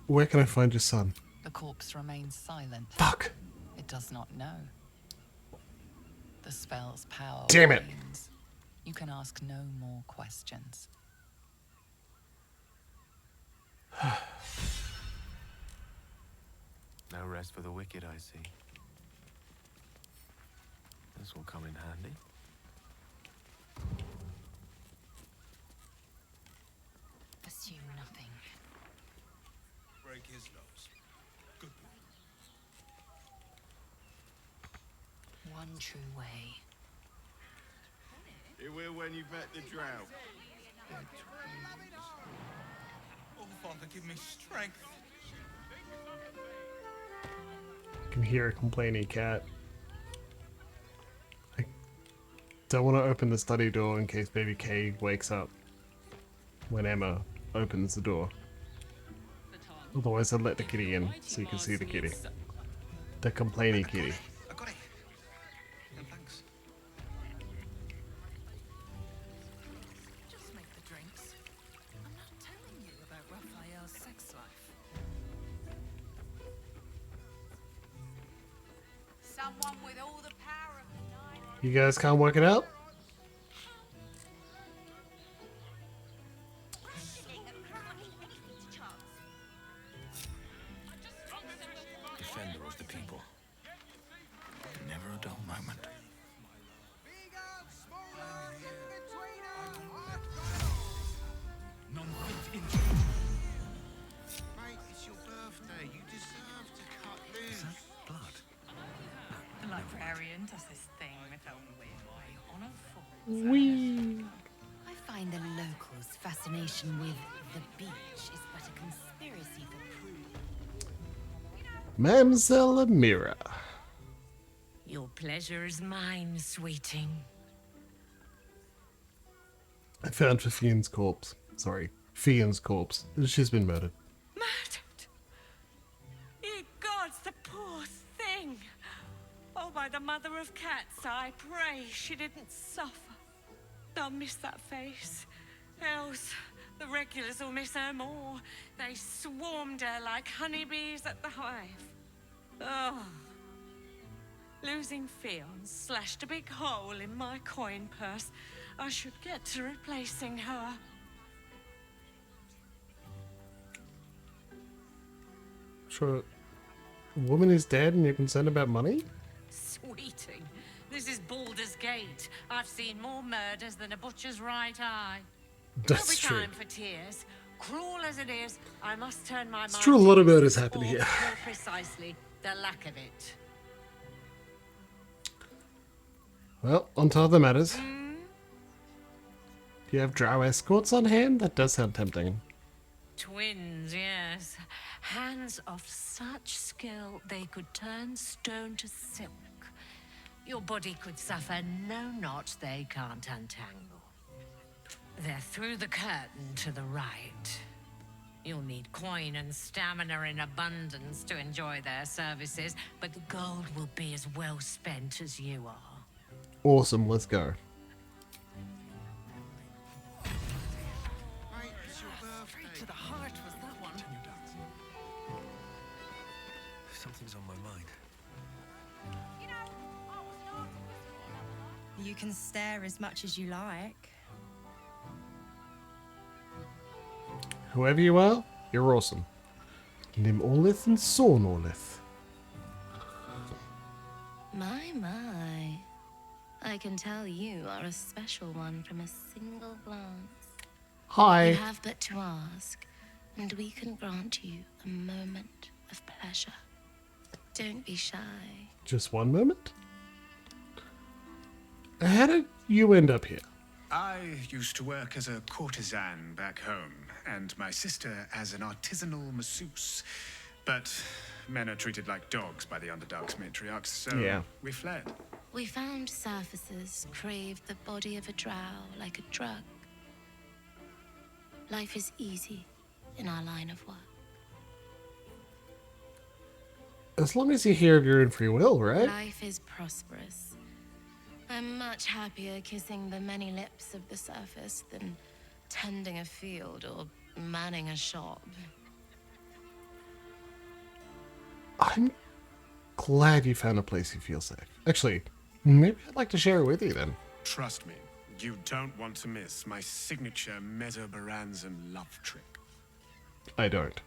Where can I find your son? The corpse remains silent. Fuck. It does not know. The spell's power Damn it. wanes. You can ask no more questions. No rest for the wicked, I see. This will come in handy. Assume nothing. Break his nose. Good boy. One true way. You will when you've met the drow. Oh, Father, give me strength. I can hear a complaining cat. I don't want to open the study door in case baby K wakes up when Emma opens the door. Otherwise I'll let the kitty in so you can see the kitty. The complaining kitty. I got it. And thanks. Just make the drinks. I'm not telling you about Raphael's sex life. Someone with all the power of the night. You guys can't work it out? Defender of the people. Never a dull moment. None fit into it. Mate, it's your birthday. You deserve to cut loose. Blood. The librarian does this thing without on a I find the locals' fascination with the beach is but a conspiracy for proof. Mamselle Amira. Your pleasure is mine, sweeting. I found Fifian's corpse. Sorry, Fian's corpse. She's been murdered. Murdered? Ye gods, the poor thing! Oh, by the mother of cats, I pray she didn't suffer. They'll miss that face. Else, the regulars will miss her more. They swarmed her like honeybees at the hive. Oh. Losing Fionn slashed a big hole in my coin purse. I should get to replacing her. Sure. A woman is dead and you're concerned about money? Sweeting, this is Baldur's Gate. I've seen more murders than a butcher's right eye. That's There'll true. be time for tears. Cruel as it is, I must turn my mind. It's true, a lot of to murders this, happen or here. more precisely, the lack of it. Well, on to other matters. Do you have drow escorts on hand? That does sound tempting. Twins, yes. Hands of such skill they could turn stone to silk. Your body could suffer no knot they can't untangle. They're through the curtain to the right. You'll need coin and stamina in abundance to enjoy their services, but the gold will be as well spent as you are. Awesome, let's go. Mate, it's your birthday. To the heart was that one. Something's on my mind. You can stare as much as you like. Whoever you are, you're awesome. Nim Orlith and Sorn Orlith. My. I can tell you are a special one from a single glance. Hi. You have but to ask, and we can grant you a moment of pleasure. Don't be shy. Just one moment? How did you end up here? I used to work as a courtesan back home, and my sister as an artisanal masseuse. But men are treated like dogs by the Underdark's matriarchs, so Yeah. we fled. We found surfacers craved the body of a drow like a drug. Life is easy in our line of work. As long as you're here of your own free will, right? Life is prosperous. I'm much happier kissing the many lips of the surface than tending a field or manning a shop. I'm glad you found a place you feel safe. Actually, maybe I'd like to share it with you then. Trust me, you don't want to miss my signature Mesobaranzan love trick. I don't.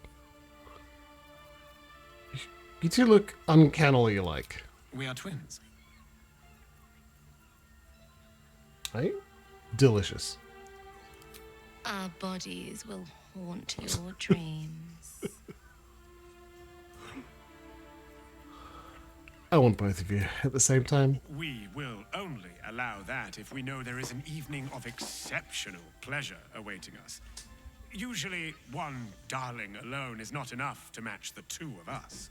You two look uncannily alike. We are twins. Right? Delicious. Our bodies will haunt your dreams. I want both of you at the same time. We will only allow that if we know there is an evening of exceptional pleasure awaiting us. Usually, one darling alone is not enough to match the two of us.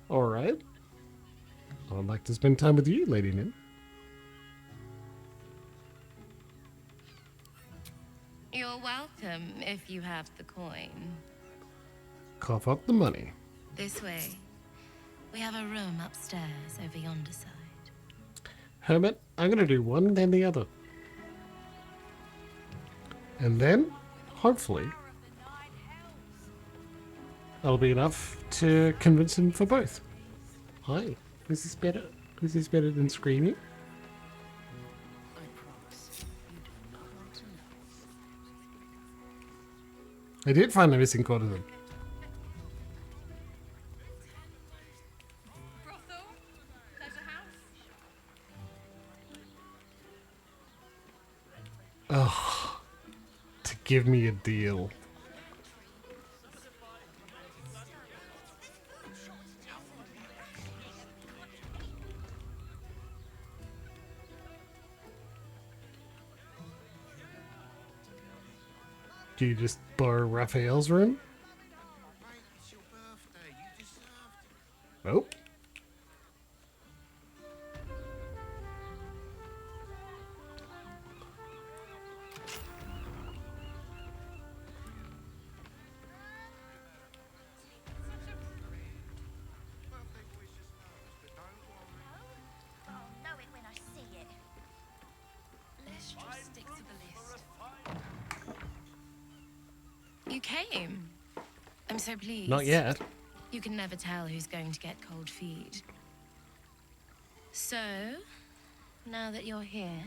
Alright. I'd like to spend time with you, Lady Nim. You're welcome if you have the coin. Cough up the money. This way. We have a room upstairs over yonder side. Hermit, I'm gonna do one then the other. And then, hopefully, that'll be enough to convince him for both. Hi. Is this better? Is this better than screaming? I did find a missing courtesan. Brothel? There's a house? Ugh. To give me a deal. Do you just borrow Raphael's room? It's your birthday. You deserved it. Oh. came. I'm so pleased. Not yet. You can never tell who's going to get cold feet. So, now that you're here,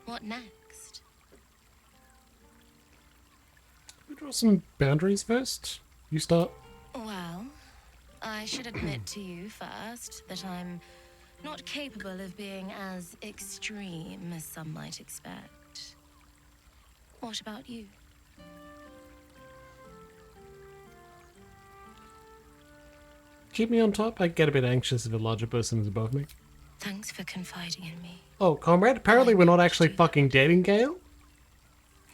what next? We draw some boundaries first. You start. Well, I should admit to you first that I'm not capable of being as extreme as some might expect. What about you? Keep me on top. I get a bit anxious if a larger person is above me. Thanks for confiding in me. Oh, comrade, apparently we're not actually fucking dating, Gale.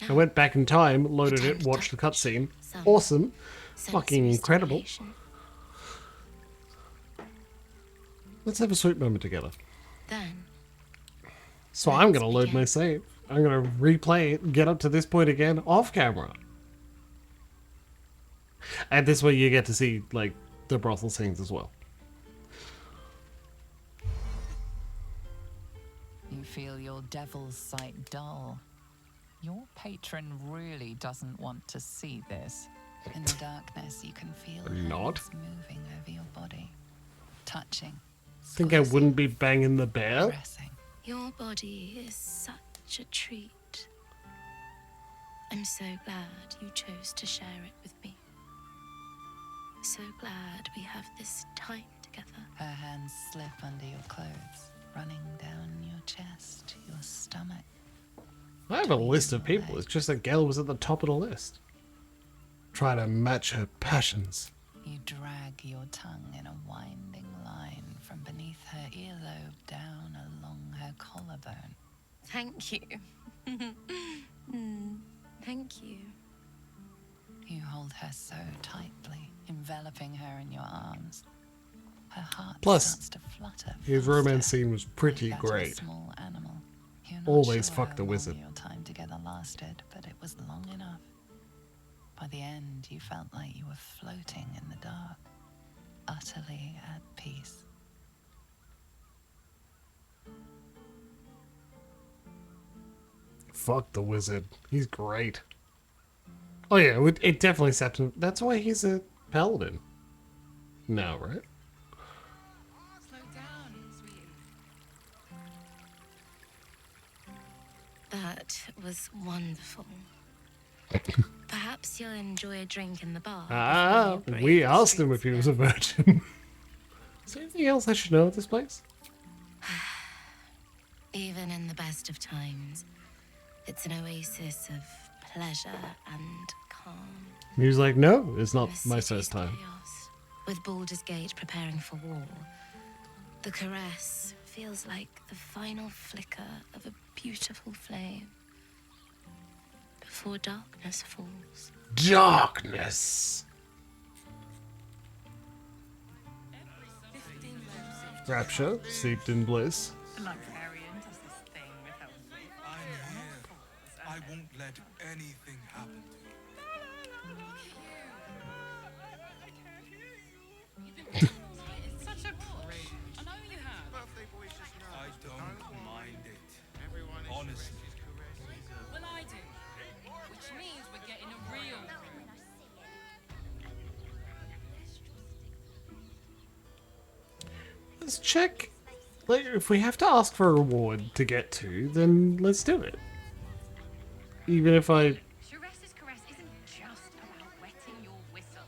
I went back in time, loaded it, watched the cutscene. Awesome. Fucking incredible. Let's have a sweet moment together. Then. So I'm going to load my save. I'm going to replay it, get up to this point again, off camera. And this way you get to see, like, the brothel scenes as well. You feel your devil's sight dull. Your patron really doesn't want to see this. In the darkness, you can feel hands moving over your body, touching. Think I wouldn't be banging the bear? Pressing. Your body is such a treat. I'm so glad you chose to share it with me. So glad we have this time together. Her hands slip under your clothes, running down your chest, your stomach. I have a list of people. It's just that Gale was at the top of the list. Try to match her passions. You drag your tongue in a winding line from beneath her earlobe down along her collarbone. Thank you. Thank you. You hold her so tightly, enveloping her in your arms. Her heart Plus, starts to flutter. his romance scene was pretty Like that of a great. small animal. You're not Always sure fuck how the long wizard. Your time together lasted, but it was long enough. By the end, you felt like you were floating in the dark, utterly at peace. Fuck the wizard. He's great. Oh yeah, it definitely set him. That's why he's a paladin. Now, right? Slow down, sweetie. That was wonderful. Perhaps you'll enjoy a drink in the bar. Ah, we asked him if he was a virgin. Is there anything else I should know at this place? Even in the best of times, it's an oasis of pleasure and calm. He was like, no, it's not my first time. With Baldur's Gate preparing for war, the caress feels like the final flicker of a beautiful flame before darkness falls. Darkness! Rapture, steeped in bliss. The librarian does this thing with her. I'm here. I won't let anything happen to you. It's such a prude. I know you have. Birthday boy's just now. I don't mind it. Everyone is Honestly. Well, I do. Which means we're getting a real prude. Let's check. Like, if we have to ask for a reward to get to, then let's do it. Even if I... Sharessa's caress isn't just about wetting your whistle.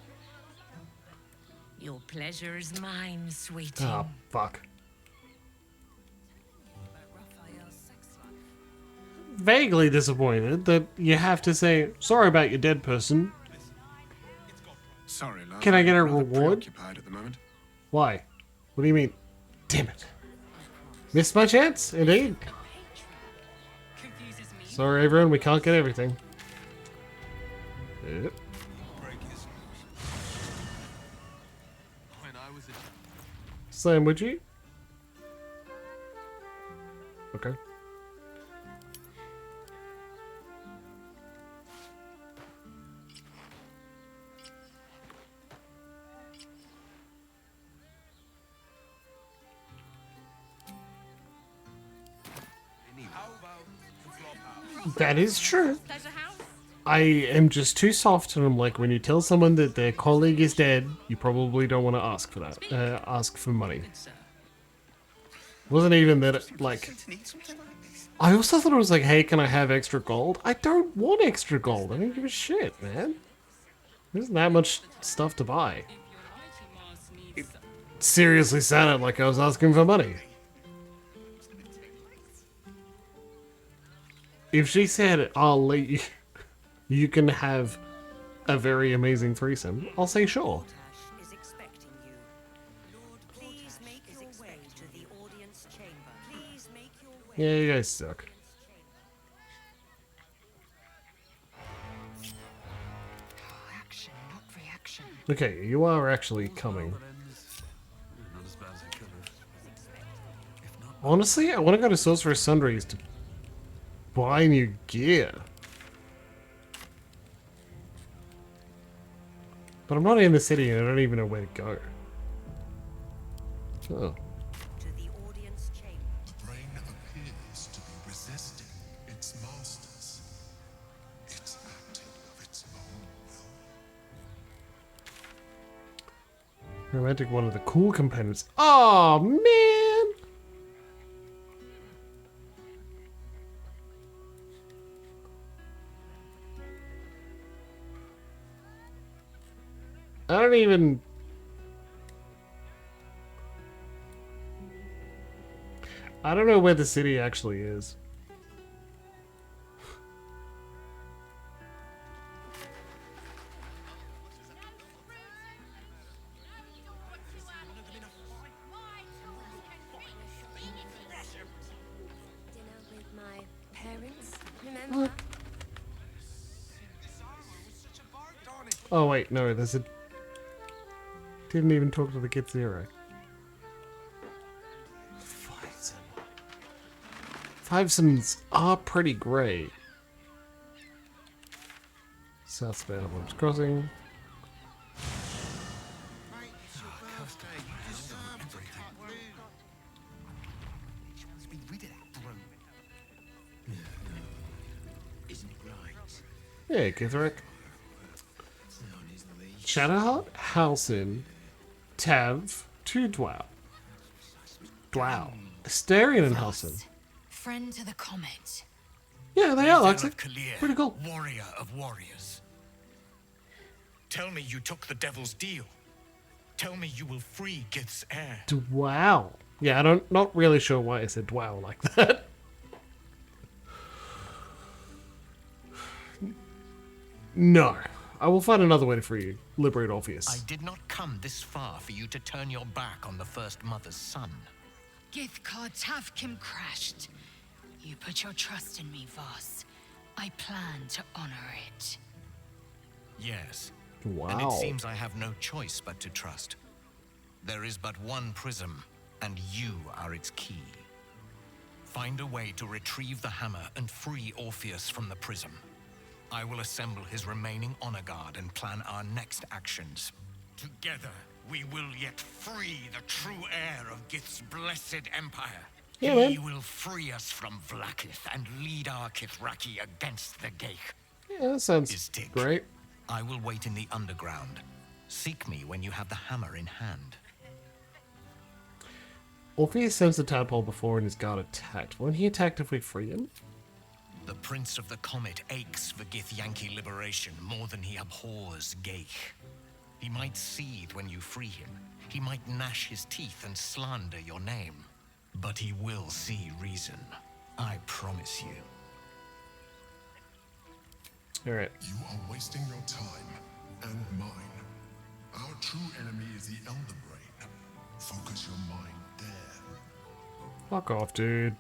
Your pleasure is mine, sweetie. Oh, fuck. Vaguely disappointed that you have to say, sorry about your dead person. Sorry, love. Can I get a I'm rather reward? preoccupied at the moment. Why? What do you mean? Damn it. Missed my chance, indeed. Sorry, everyone, we can't get everything. Yep. When I was a Sam, would you? Okay. That is true. Pleasure house? I am just too soft, and I'm like, when you tell someone that their colleague is dead, you probably don't want to ask for that. Ask for money. Wasn't even that, like... I also thought it was like, hey, can I have extra gold? I don't want extra gold. I don't give a shit, man. There isn't that much stuff to buy. It seriously sounded like I was asking for money. If she said, I'll let you... You can have a very amazing threesome, I'll say sure. Yeah, you guys suck. Action, not reaction. Okay, you are actually coming. Honestly, I want to go to Sorcerer's Sundries to buy new gear. But I'm not in the city and I don't even know where to go. Oh. The brain appears to be resisting its masters. It's acting of its own will. Romantic, one of the cool components. Oh man! I don't even... I don't know where the city actually is. Oh wait, no, there's a... Didn't even talk to the Kid Zero. Fivesons are pretty great. South Span of Worms Crossing. Yeah, Githric. Shadowheart, Halcyon, Tav, two Drow. Astarion and Halcyon. Friend to the comet. Yeah, they are, Lexi. Pretty cool. Warrior of warriors. Tell me you took the devil's deal. Tell me you will free Gith's heir. Drow. Yeah, not really sure why I said Drow like that. No. I will find another way to free you. Liberate Orpheus. I did not come this far for you to turn your back on the first mother's son. Githkar Tavkim crashed. You put your trust in me, Voss. I plan to honor it. Yes. Wow. And it seems I have no choice but to trust. There is but one prism, and you are its key. Find a way to retrieve the hammer and free Orpheus from the prism. I will assemble his remaining honor guard and plan our next actions. Together, we will yet free the true heir of Gith's blessed empire. Yeah, he man. will free us from Vlaakith and lead our Kithraki against the Gale. Yeah, that sounds great. I will wait in the underground. Seek me when you have the hammer in hand. Orpheus sends the tadpole before and his guard attacked. Won't he attack if we free him? The Prince of the Comet aches for Githyanki liberation more than he abhors Gale. He might seethe when you free him. He might gnash his teeth and slander your name. But he will see reason. I promise you. Alright. You are wasting your time and mine. Our true enemy is the Elder Brain. Focus your mind there. Fuck off, dude.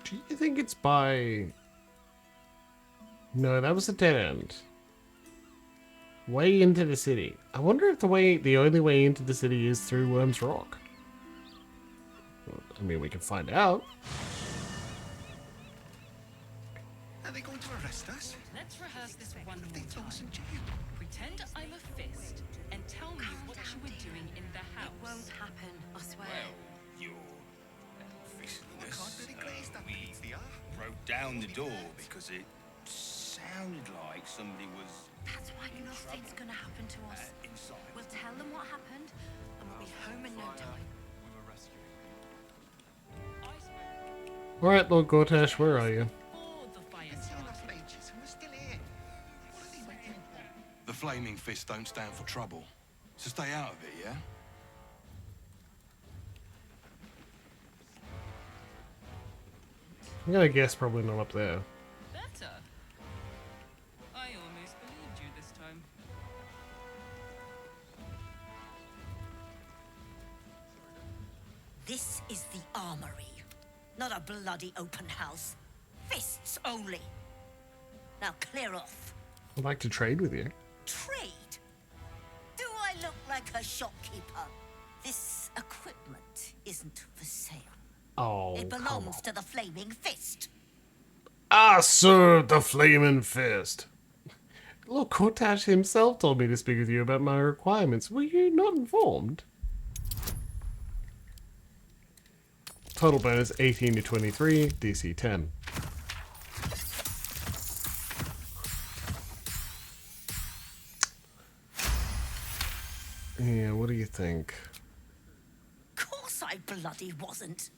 Do you think it's by... No, that was a dead end. Way into the city. I wonder if the only way into the city is through Wyrm's Rock. Well, I mean, we can find out. Are they going to arrest us? Let's rehearse this one more They throw us in jail. We Pretend I'm a fist and tell me what you were doing in the house. It won't happen, I swear. Well, your officiousness, we broke down the door because it sounded like somebody was... That's why nothing's gonna happen to us. inside. We'll tell them what happened, and we'll be home in no time. Alright, Lord Gortash, where are you? The flaming fist don't stand for trouble, so stay out of it, yeah? I'm gonna guess probably not up there. Better. I almost believed you this time. This is the armory, not a bloody open house. Fists only. Now clear off. I'd like to trade with you. Trade? Do I look like a shopkeeper? This equipment isn't for sale. Oh, It come belongs on. to the Flaming Fist. I serve the flaming fist. Lord Gortash himself told me to speak with you about my requirements. Were you not informed? Total bonus 18 to 23, DC 10. Yeah, what do you think? Course I bloody wasn't.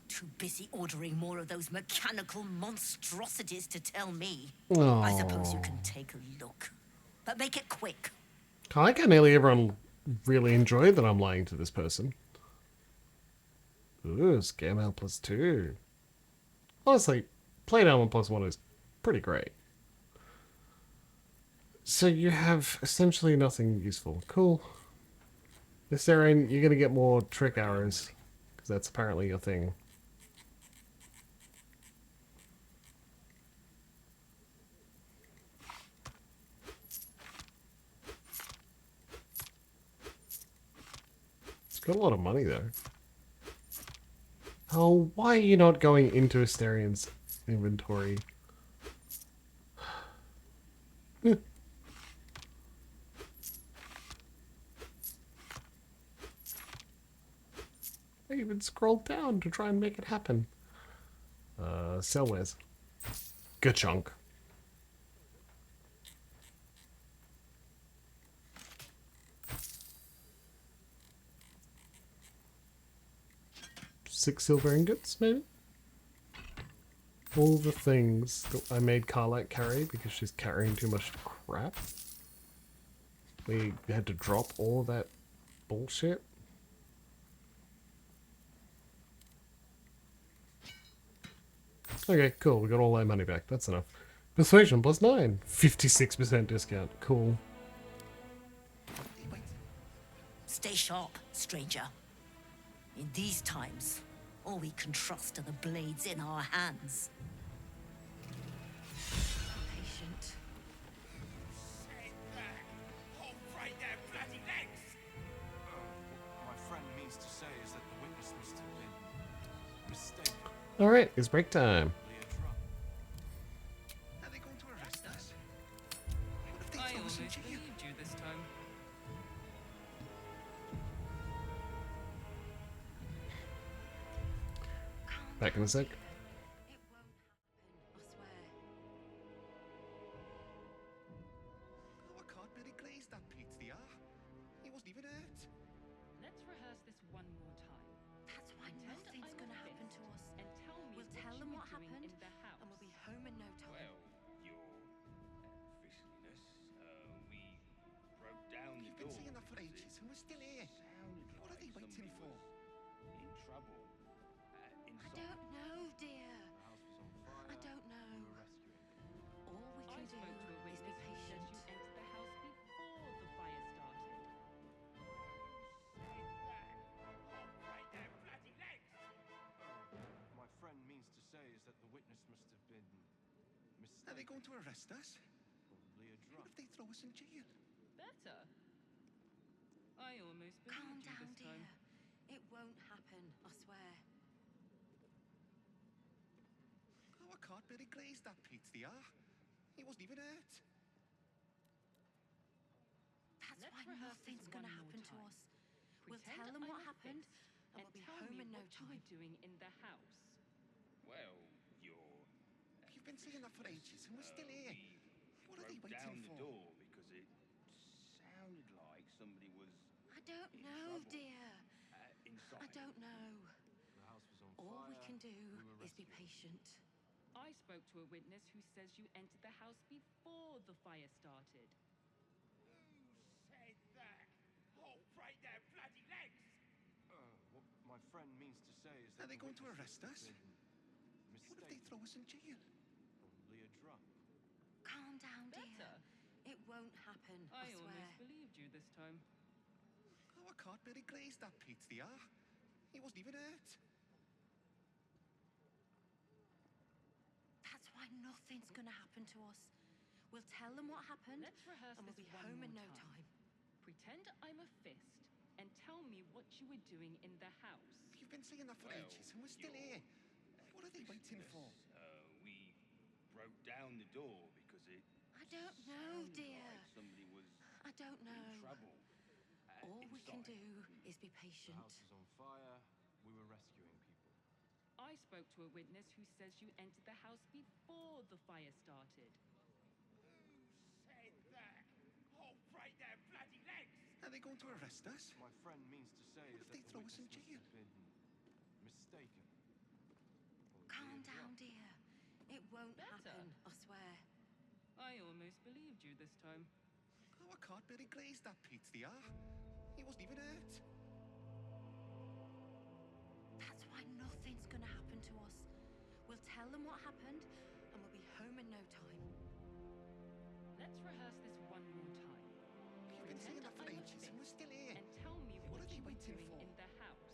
Too busy ordering more of those mechanical monstrosities to tell me. I suppose you can take a look. But make it quick. I like how nearly everyone really enjoyed that I'm lying to this person. Ooh, scare mail +2. Honestly, play down 1 + 1 is pretty great. So you have essentially nothing useful. Cool. This area, you're going to get more trick arrows, because that's apparently your thing. It's got a lot of money, though. Oh, why are you not going into Asterian's inventory? I even scrolled down to try and make it happen. Sellwares. Good chunk. Six silver ingots, maybe? All the things that I made Carlite carry because she's carrying too much crap. We had to drop all that bullshit. Okay, cool. We got all our money back. That's enough. Persuasion +9. 56% discount. Cool. Stay sharp, stranger. In these times, all we can trust are the blades in our hands. Patient. My friend means to say is that the witness must have been mistaken. Alright, it's break time. Are they going to arrest us? What if they I throw us in almost jail? believed you this time. Back in a sec. Oh, I can't really glaze that pizza. He wasn't even hurt. Let's rehearse this one more time. That's why Pretend nothing's I'm gonna a happen to us. And tell me We'll what tell you them were what doing happened, in the house. and we'll be home in no time. Well, your officiousness, we broke down the door. You've been saying that for ages, and we're still here. What are they waiting for? In trouble. I don't know, dear. I don't know. All we I can do spoke to a is be witness who said patient. you entered the house before the fire started. My friend means to say is that the witness must have been mistaken. Are they going to arrest us? Probably a What drop. if they throw us in jail? Better. I almost believed Calm you down, this time. dear. It won't happen, I swear. Oh, I can't really glaze that pizza. He wasn't even hurt. nothing's gonna happen to us. We'll tell them what happened, and we'll be home in no time. What you were doing in the house. Well, you're... You've been saying that for ages, and we're still here. What are they waiting down for? the door because it sounded like somebody was... I don't in know, trouble. dear. Inside. I don't know. The house was on All fire. we can do were is be rescued. patient. I spoke to a witness who says you entered the house before the fire started. Who said that? Oh, break their bloody legs! What my friend means to say is that Are they the going to witnesses arrest us? have been What if they mistaken. throw us in jail? Probably a drop. Calm down, dear. Better. It won't happen, I I swear. almost believed you this time. Oh, I can't really glaze that Pete, they are. He wasn't even hurt. That's why nothing's gonna happen to us. We'll tell them what happened, Let's rehearse and we'll this be one home in more no time. time. Pretend I'm a fist and tell me what you were doing in the house. You've been saying that for Well, ages, and we're still you're here. What are they waiting for? We broke down the door because it... I don't know, sounded dear. like somebody was I don't know. in trouble. All we can inside. do is be The house patient. was on fire. We were rescuing people. I spoke to a witness who says you entered the house before the fire started. Who said that? Oh, break their bloody legs! Are they going to arrest us? My friend means to say What is if they that the throw us in witness must jail? have been mistaken. Probably Calm a drop. down, dear. It won't Better. happen, I swear. I almost believed you this time. Oh, I can't really glaze that Pete, they are. He wasn't even hurt. That's why nothing's gonna happen to us. We'll tell them what happened, and we'll be home in no time. Let's rehearse this one more time. You've been saying Pretend that for I'm a ages, and we're fist still here. and tell me What what are they you were waiting doing for? in the house.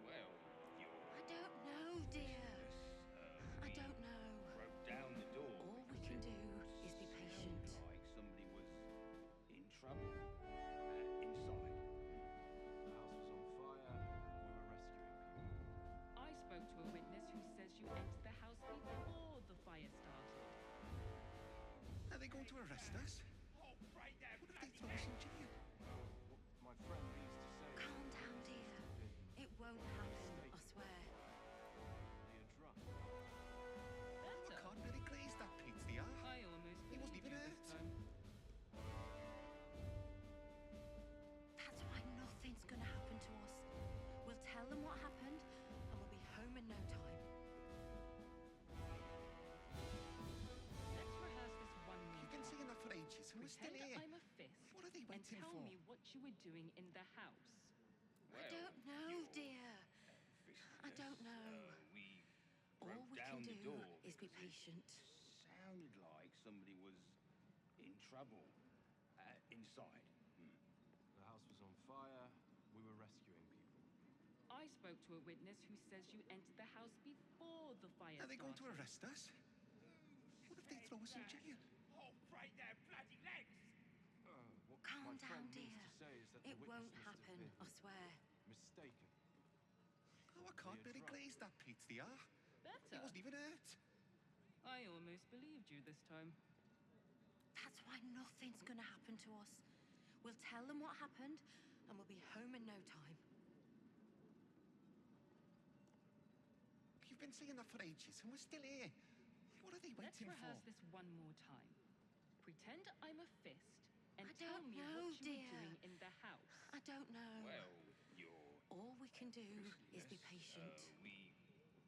Well, you're... I don't know, dear. I we don't know. broke down the door. All we because can it do is be patient. sounded like somebody was in trouble. Inside. The house was on fire. We were rescuing people. I spoke to a witness who says you entered the house before the fire started. Are they going to arrest us? Oh, break their What if they bloody throw us in legs! jail? What my friend means to say is Calm that the down, witness dear. must have been It won't happen, I swear. probably a drop. Oh, I can't really glaze that Pete, they are. I almost He wasn't believed even you hurt. this time. That's why nothing's gonna happen to us. We'll tell them what happened, and we'll be home in no time. Let's rehearse this one more You've been time. saying that for ages, and we're still Pretend here. I'm a fist What are they and waiting tell for? me what you were doing in the house. I don't know, dear. I don't know. We All broke we down can the do door is be because it patient. sounded like somebody was in trouble. Inside. The house was on fire. We were rescuing people. I spoke to a witness who says you entered the house before the fire Are they going to started. arrest us? What if they throw us in jail? Oh, break their bloody legs! What Calm my down, friend dear. means to say is that the It witness won't must have happen, been I swear. mistaken. Oh, I can't really glaze that Pete, they are. He Better. wasn't even hurt. I almost believed you this time. That's why nothing's gonna happen to us. We'll tell them what happened, and we'll be home in no time. You've been saying that for ages, and we're still here. What are they Let's waiting rehearse for? this one more time. Pretend I'm a fist and I tell don't me know, what you dear. were doing in the house. I don't know. Well, you're... All we can do is be patient. We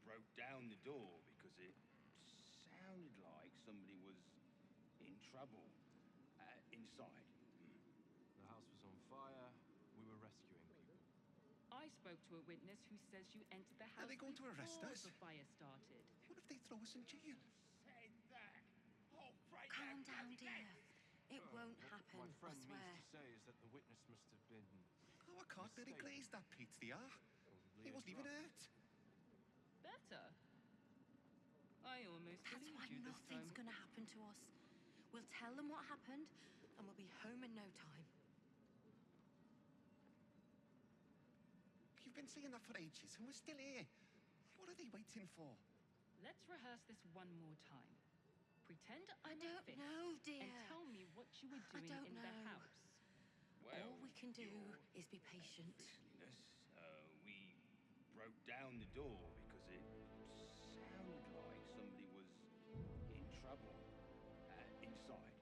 broke down the door because it sounded like somebody was in trouble. Inside. The house was on fire. We were rescuing people. I spoke to a witness who says you entered the house they going to arrest before us? the fire started. What if they throw us in jail? Said that. Oh, break Calm their down, bloody dear. legs! It won't What happen, my I friend swear. means to say is that the witness must have been Oh, I can't really mistaken. glaze that Pete, they are. Probably He a wasn't even drop. hurt. Better. I almost That's believed why you this nothing's time. gonna happen to us. We'll tell them what happened, and we'll be home in no time. You've been saying that for ages, and we're still here. What are they waiting for? Let's rehearse this one more time. Pretend I'm a don't fist know, dear. and tell me what you were I doing don't in the know. house. All we can do is be patient. We broke down the door because it sounded like somebody was in trouble inside.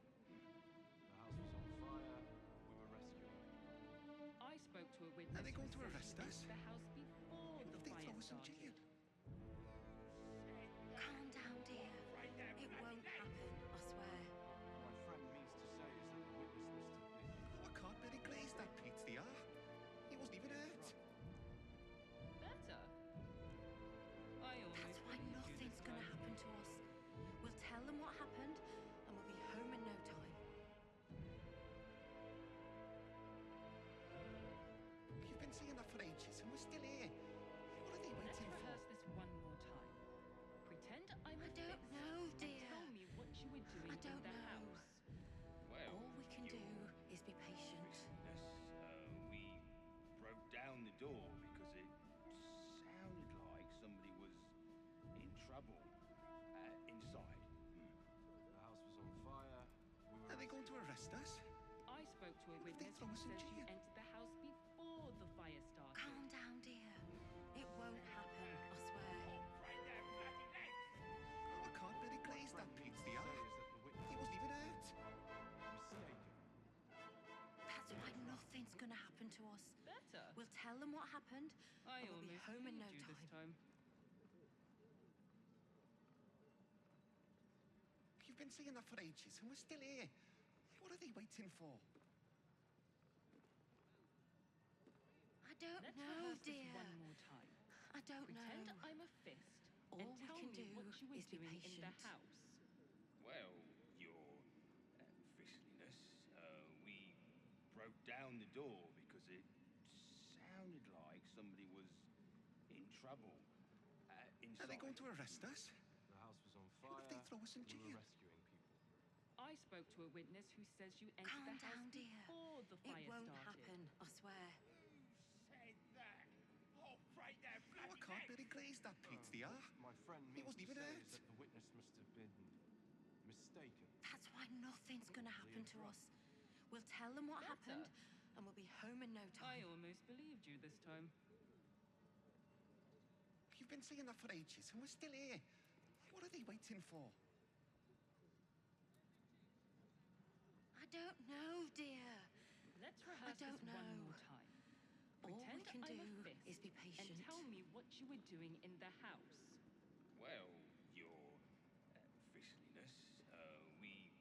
The house was on fire. We were rescuing. I spoke to a witness. Are they going to who said arrest you us? entered the house before the If they fire throw us in started. jail. Calm down, dear. It won't happen, I swear. My friend means to say is that the witness must have been. Oh, I can't really glaze that Pete, they are. He wasn't even hurt. Better. I almost That's why believed you nothing's this gonna time. happen to us. We'll tell them what happened, and we'll be home in no time. You've been saying that for ages, and we're still here. What are they Let's waiting rehearse for? this one more time. Pretend I'm a I don't fist know, and dear. tell me what you were doing I in don't the know. house. Well, All we can do is be patient. We broke down the door because it sounded like somebody was in trouble inside. The house was on fire. We were. Are they going to arrest us? I spoke to a What if they witness throw who us in says you jail? entered the house before the fire started. Calm down, dear. It won't happen, I swear. Oh, I can't really glaze that Pete, they are. He wasn't even hurt. Mistaken. That's why nothing's gonna happen to us. Better. We'll tell them what happened, I and we'll be almost home in no believed you this time. time. You've been saying that for ages, and we're still here. What are they waiting for? I don't Let's know, rehearse dear. this one more time. I don't Pretend know. I'm a fist All and we tell can me do what you were is be doing in patient. the house. Well, your officialness, we broke down the door because it sounded like somebody was in trouble inside. Are they going to arrest us? The house was on fire. What if they throw us in We were jail? rescuing people. I spoke to a witness who says you entered Calm the house down, dear. before the fire It won't started. happen, I swear. Said that. Oh, break their Oh, I can't really glaze that Pete, they are. My friend He means wasn't to even say hurt. is that the witness must have been mistaken. That's why nothing's gonna happen to drunk. us. We'll tell them what Better. happened, and we'll be home in no I time. almost believed you this time. You've been saying that for ages, and we're still here. What are they waiting for? I don't know, dear. Let's rehearse this don't one know. more time. All we Pretend can I'm do a fist is be patient. and tell me what you were doing in the house. Well, your officialness, we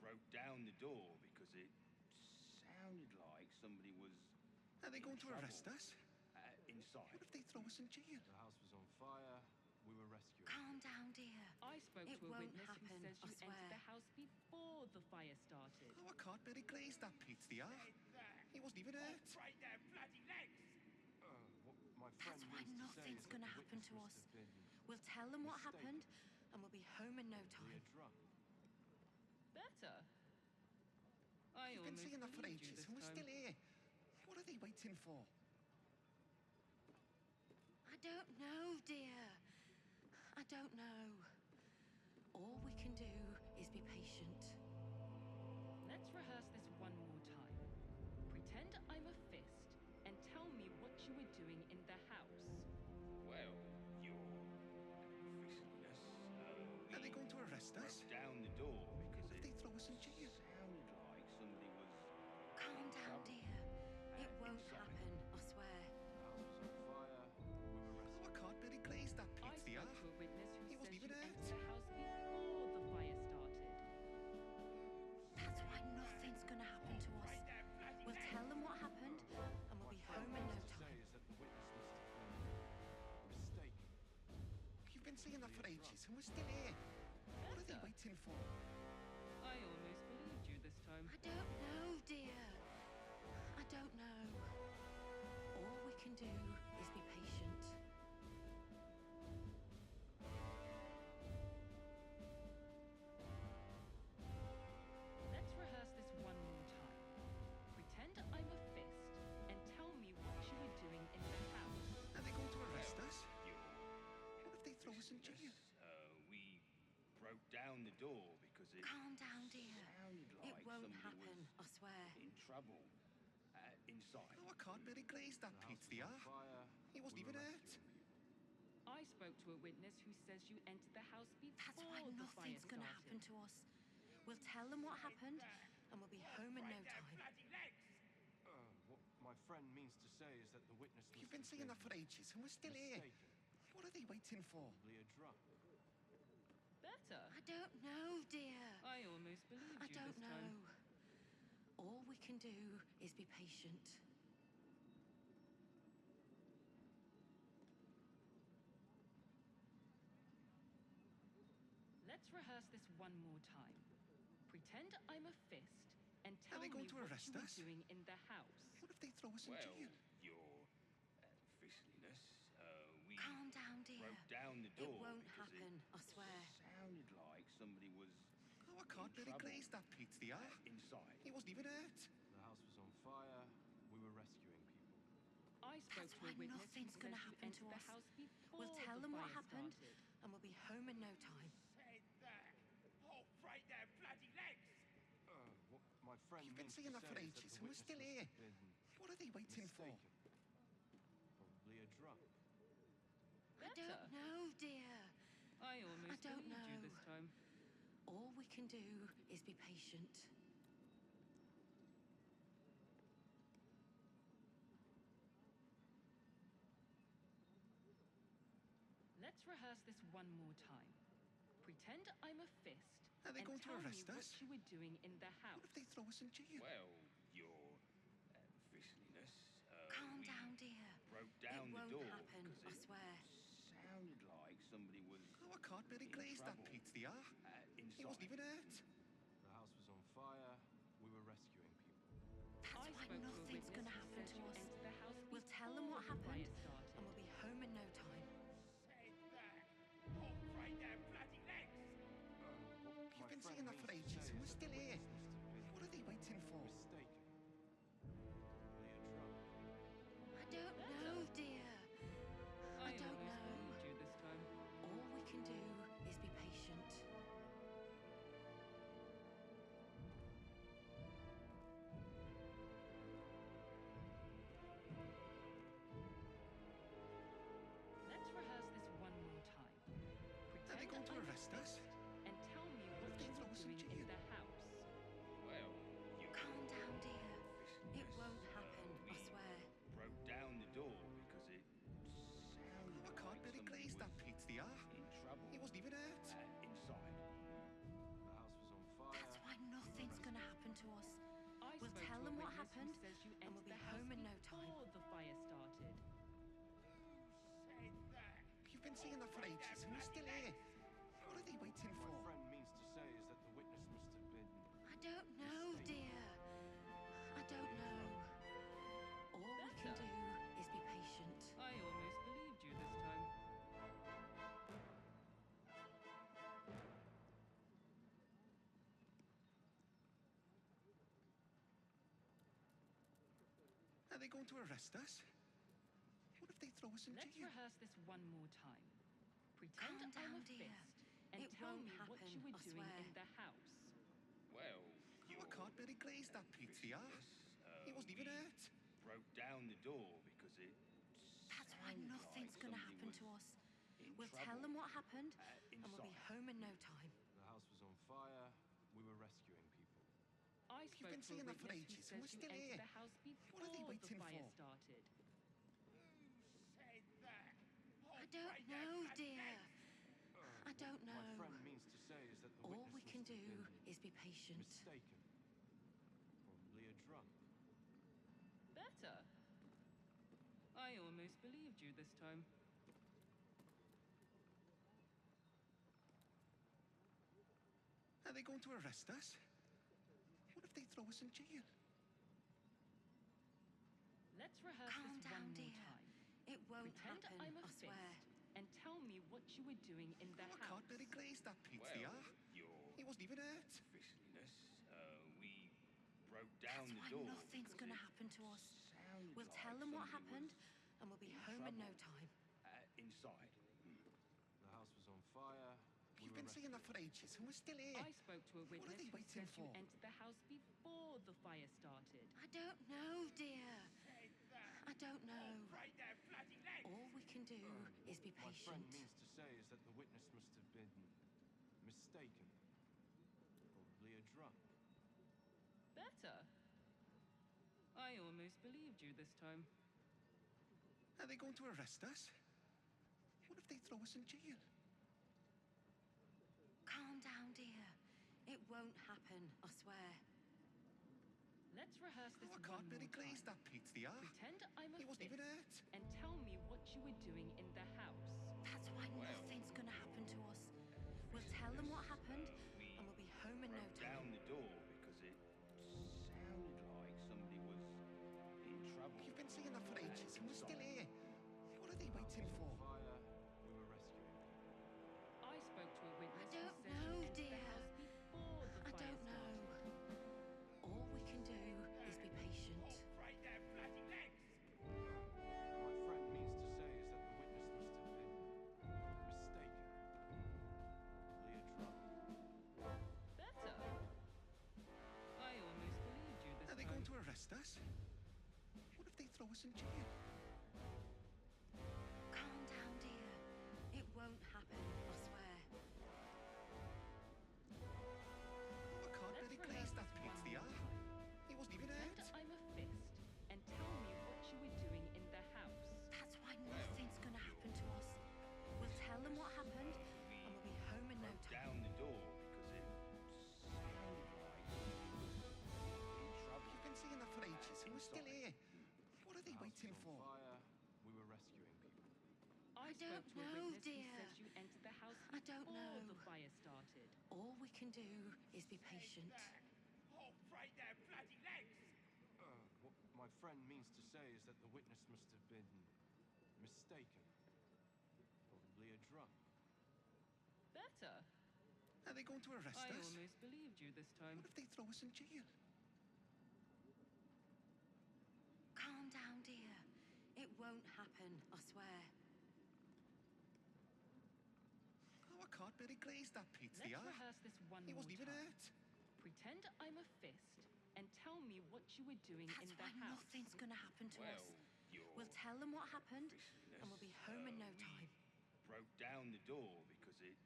broke down the door because it sounded like somebody was Are they in going to trouble arrest us? inside. What if they throw us in jail? The house was on fire. We were rescuing. Calm down, dear. I spoke It to a won't witness who happen, says I you swear. entered the house before the fire started. Oh, I can't really glaze that Pete, they are. He wasn't even hurt. Break their bloody legs. What my friend That's why means to say nothing's is that gonna the happen witness to must us. have been We'll tell them what mistaken. happened, and we'll be home in no really time. drunk. Better. I You've been almost saying that for believed you ages, this and we're time. still here. What are they waiting for? I don't know, dear. I don't know. All we can do is be patient. Let's rehearse this one more time. Pretend I'm a fist and tell me what you were doing in the house. Well, your officialness, we Are they going to arrest us? broke down the door because What if it they throw us in jail? sounded like somebody was Calm in down, trouble dear. It won't inside. happen, I swear. The house was on fire. We were rescuing. Oh, I can't really glaze that I Pete, they are. spoke to a witness who He wasn't says you even entered hurt. the house before the fire started. That's why nothing's gonna happen to us. We'll tell them what happened, and we'll My be friend home in no means to say time. is that the witness must have been mistaken. You've been saying that for ages, and we're still here. What are they Better. waiting for? I almost believed you this time. I don't know, dear. I don't know. All we can do is be patient. Let's rehearse this one more time. Pretend I'm a fist and tell me what you were doing in the house. Are they going to arrest us? Your What if they throw us in jail? officialness, we broke down the door because it Calm down, dear. sounded like It won't somebody happen, I was swear. in trouble inside. Oh, I can't really glaze that pit there. He wasn't even hurt. I spoke to a witness who says you entered the house before That's why the fire nothing's gonna started. happen to us. We'll tell them what happened, and we'll be home in no time. What my friend means to say is that the witness. You've been saying that for ages, and we're still here. What are they waiting for? Probably a drunk. Better. I don't know, dear. I almost believed I you don't this time. know. All we can do is be patient. Let's rehearse this one more time. Pretend I'm a fist and tell they me going to what arrest you were us? doing in the house. What if they throw us in jail? Your officialness, we Calm down, dear. broke down the door. It won't because happen, I it swear. sounded like somebody was. Oh, I can't really glaze that pit there. Inside. He wasn't even hurt. The house was on fire. We were rescuing people. I spoke That's to why a witness nothing's who gonna says you happen entered to the us. house before We'll tell the them what fire happened, started. and we'll be home in no time. Said that. Oh, break their bloody legs. What my friend You've been means saying to that for say is ages, the and we're witness still must here. have been What are they waiting mistaken. for? Probably a drunk. I don't know, dear. I almost don't believed you know. this time. All we can do is be patient. Let's rehearse this one more time. Pretend I'm a fist Are they and going to tell me arrest us? what you were doing in the house. What if they throw us in jail? Well, your officialness, Calm we down, dear. broke down It the won't door happen, because I it swear. sounded like somebody was. Oh, I can't really in glaze that trouble. pit there. Inside. He wasn't even hurt. The house was on fire. We were rescuing people. That's I why spoke to a nothing's witness gonna who happen says to you us. entered the house We'll tell them what before the fire happened, started. and we'll be home in no time. Said that. Oh, break their bloody legs. You've been saying that for ages, and we're still here. What are they waiting for? Mistaken. Probably a drunk. I don't know, dear. I don't almost know. believed you this time. All we can do is be patient. Let's rehearse this one more time. Are they going to I'm a arrest us? fist and tell me What if what they you throw were us in doing in jail? the house. Well, your Calm down, dear. It won't officialness, happen, I we swear. broke down the door because it sounded Oh, I can't like really somebody glaze that was pit there. in trouble. He wasn't even hurt. Inside. The house was on fire. That's why nothing's gonna happen to us. I We'll spoke tell to a them what witness who happened, says you and entered we'll be the house home in no before time. the fire started. Said that. You've been saying that for ages, and we're still here. What are they waiting My for? friend means to say is that the witness must have been. I don't know, dear. I don't know. All we can do is be patient. I almost believed you this time. Are they going to arrest us? What if they throw us in Let's jail? rehearse this one more time. Calm Pretend I'm down, a dear. fist and It tell won't me what happen, you were I doing swear. in the house. Well, Oh, I can't really glaze that pit there. He wasn't even hurt. broke down the door because it That's why sounded nothing's like gonna somebody happen was to us. in We'll trouble. tell them what happened, and we'll be inside. home in no time. The house was on fire. We were rescuing people. I You've spoke been to a saying that for witness who ages, and we're says you still entered here. the house before What are they the waiting fire for? started. Said that. I don't know, dear. I don't My know. friend means to say is that the All witness we can must have do been is be patient. mistaken. Probably a drunk. Better. I almost believed you this time. Are they going to arrest us? What if they throw us in jail? Let's rehearse Calm this down, one dear. more time. It won't Pretend happen, I'm a I fist swear. and tell me what you were doing in the Oh, I house. can't really glaze that pit Well, there. your He wasn't even hurt. officialness, we broke down That's the why door. nothing's because gonna it happen to us. sounded We'll like tell them what somebody happened, was and we'll be in home in no trouble. time. Inside. The house was on fire. We You've were been saying that rescuing for ages, and we're still here. I spoke to a What are witness they who waiting says you for? entered the house before the fire started. I don't know, dear. don't know. Right there, bloody legs! All we can do is be My friend patient. means to say is that the witness must have been mistaken. Probably a drunk. Better. I almost believed you this time. Are they going to arrest us? What if they throw us in jail? Calm down, dear. It won't happen, I swear. Let's rehearse this I one can't more really time. glaze that pizza. Pretend I'm a He wasn't even fist hurt. and tell me what you were doing in the house. That's why nothing's gonna happen to us. We'll tell them what happened, and we'll be home in no Broke down time. the door because it sounded like somebody was in trouble. You've been saying that for ages, and we're still here. What are they waiting for? Fire, we were rescuing. I spoke to a witness I who don't said know, you entered the dear. house before the I fire don't know. started. All we can do is be patient. Right there, bloody legs! My friend means to say is that the witness must have been mistaken. Probably a drunk. Better. I almost believed you this Are they time. going to arrest us? What if they throw us in jail? Calm down, dear. It won't happen, I swear. I can't Let's really rehearse glaze that this one pizza. more time. He wasn't even Pretend hurt. I'm a fist and tell me what you were doing in the house. That's why nothing's gonna happen to us. We'll tell them what happened, and we'll be home in no Broke time. down the door because it sounded like somebody was in trouble. You've been saying that for ages, and we're still here. What are they waiting On for? fire, we were rescuing people. I don't spoke to a know, witness dear. who says you entered the house I don't before know. the fire started. All we can do is be patient. Oh, right there, bloody legs! What my friend means to say is that the witness must have been mistaken. Probably a drunk. Better. Are they going to arrest I us? almost believed you this time. What if they throw us in jail? Calm down, dear. It won't happen, I swear. Oh, I can't really glaze that pizza. Let's rehearse this one He more wasn't even time. hurt. Pretend I'm a fist and tell me what you were doing That's in the why house. nothing's gonna happen to us. You're We'll tell them what happened, and we'll be home in no we time. broke down the door because it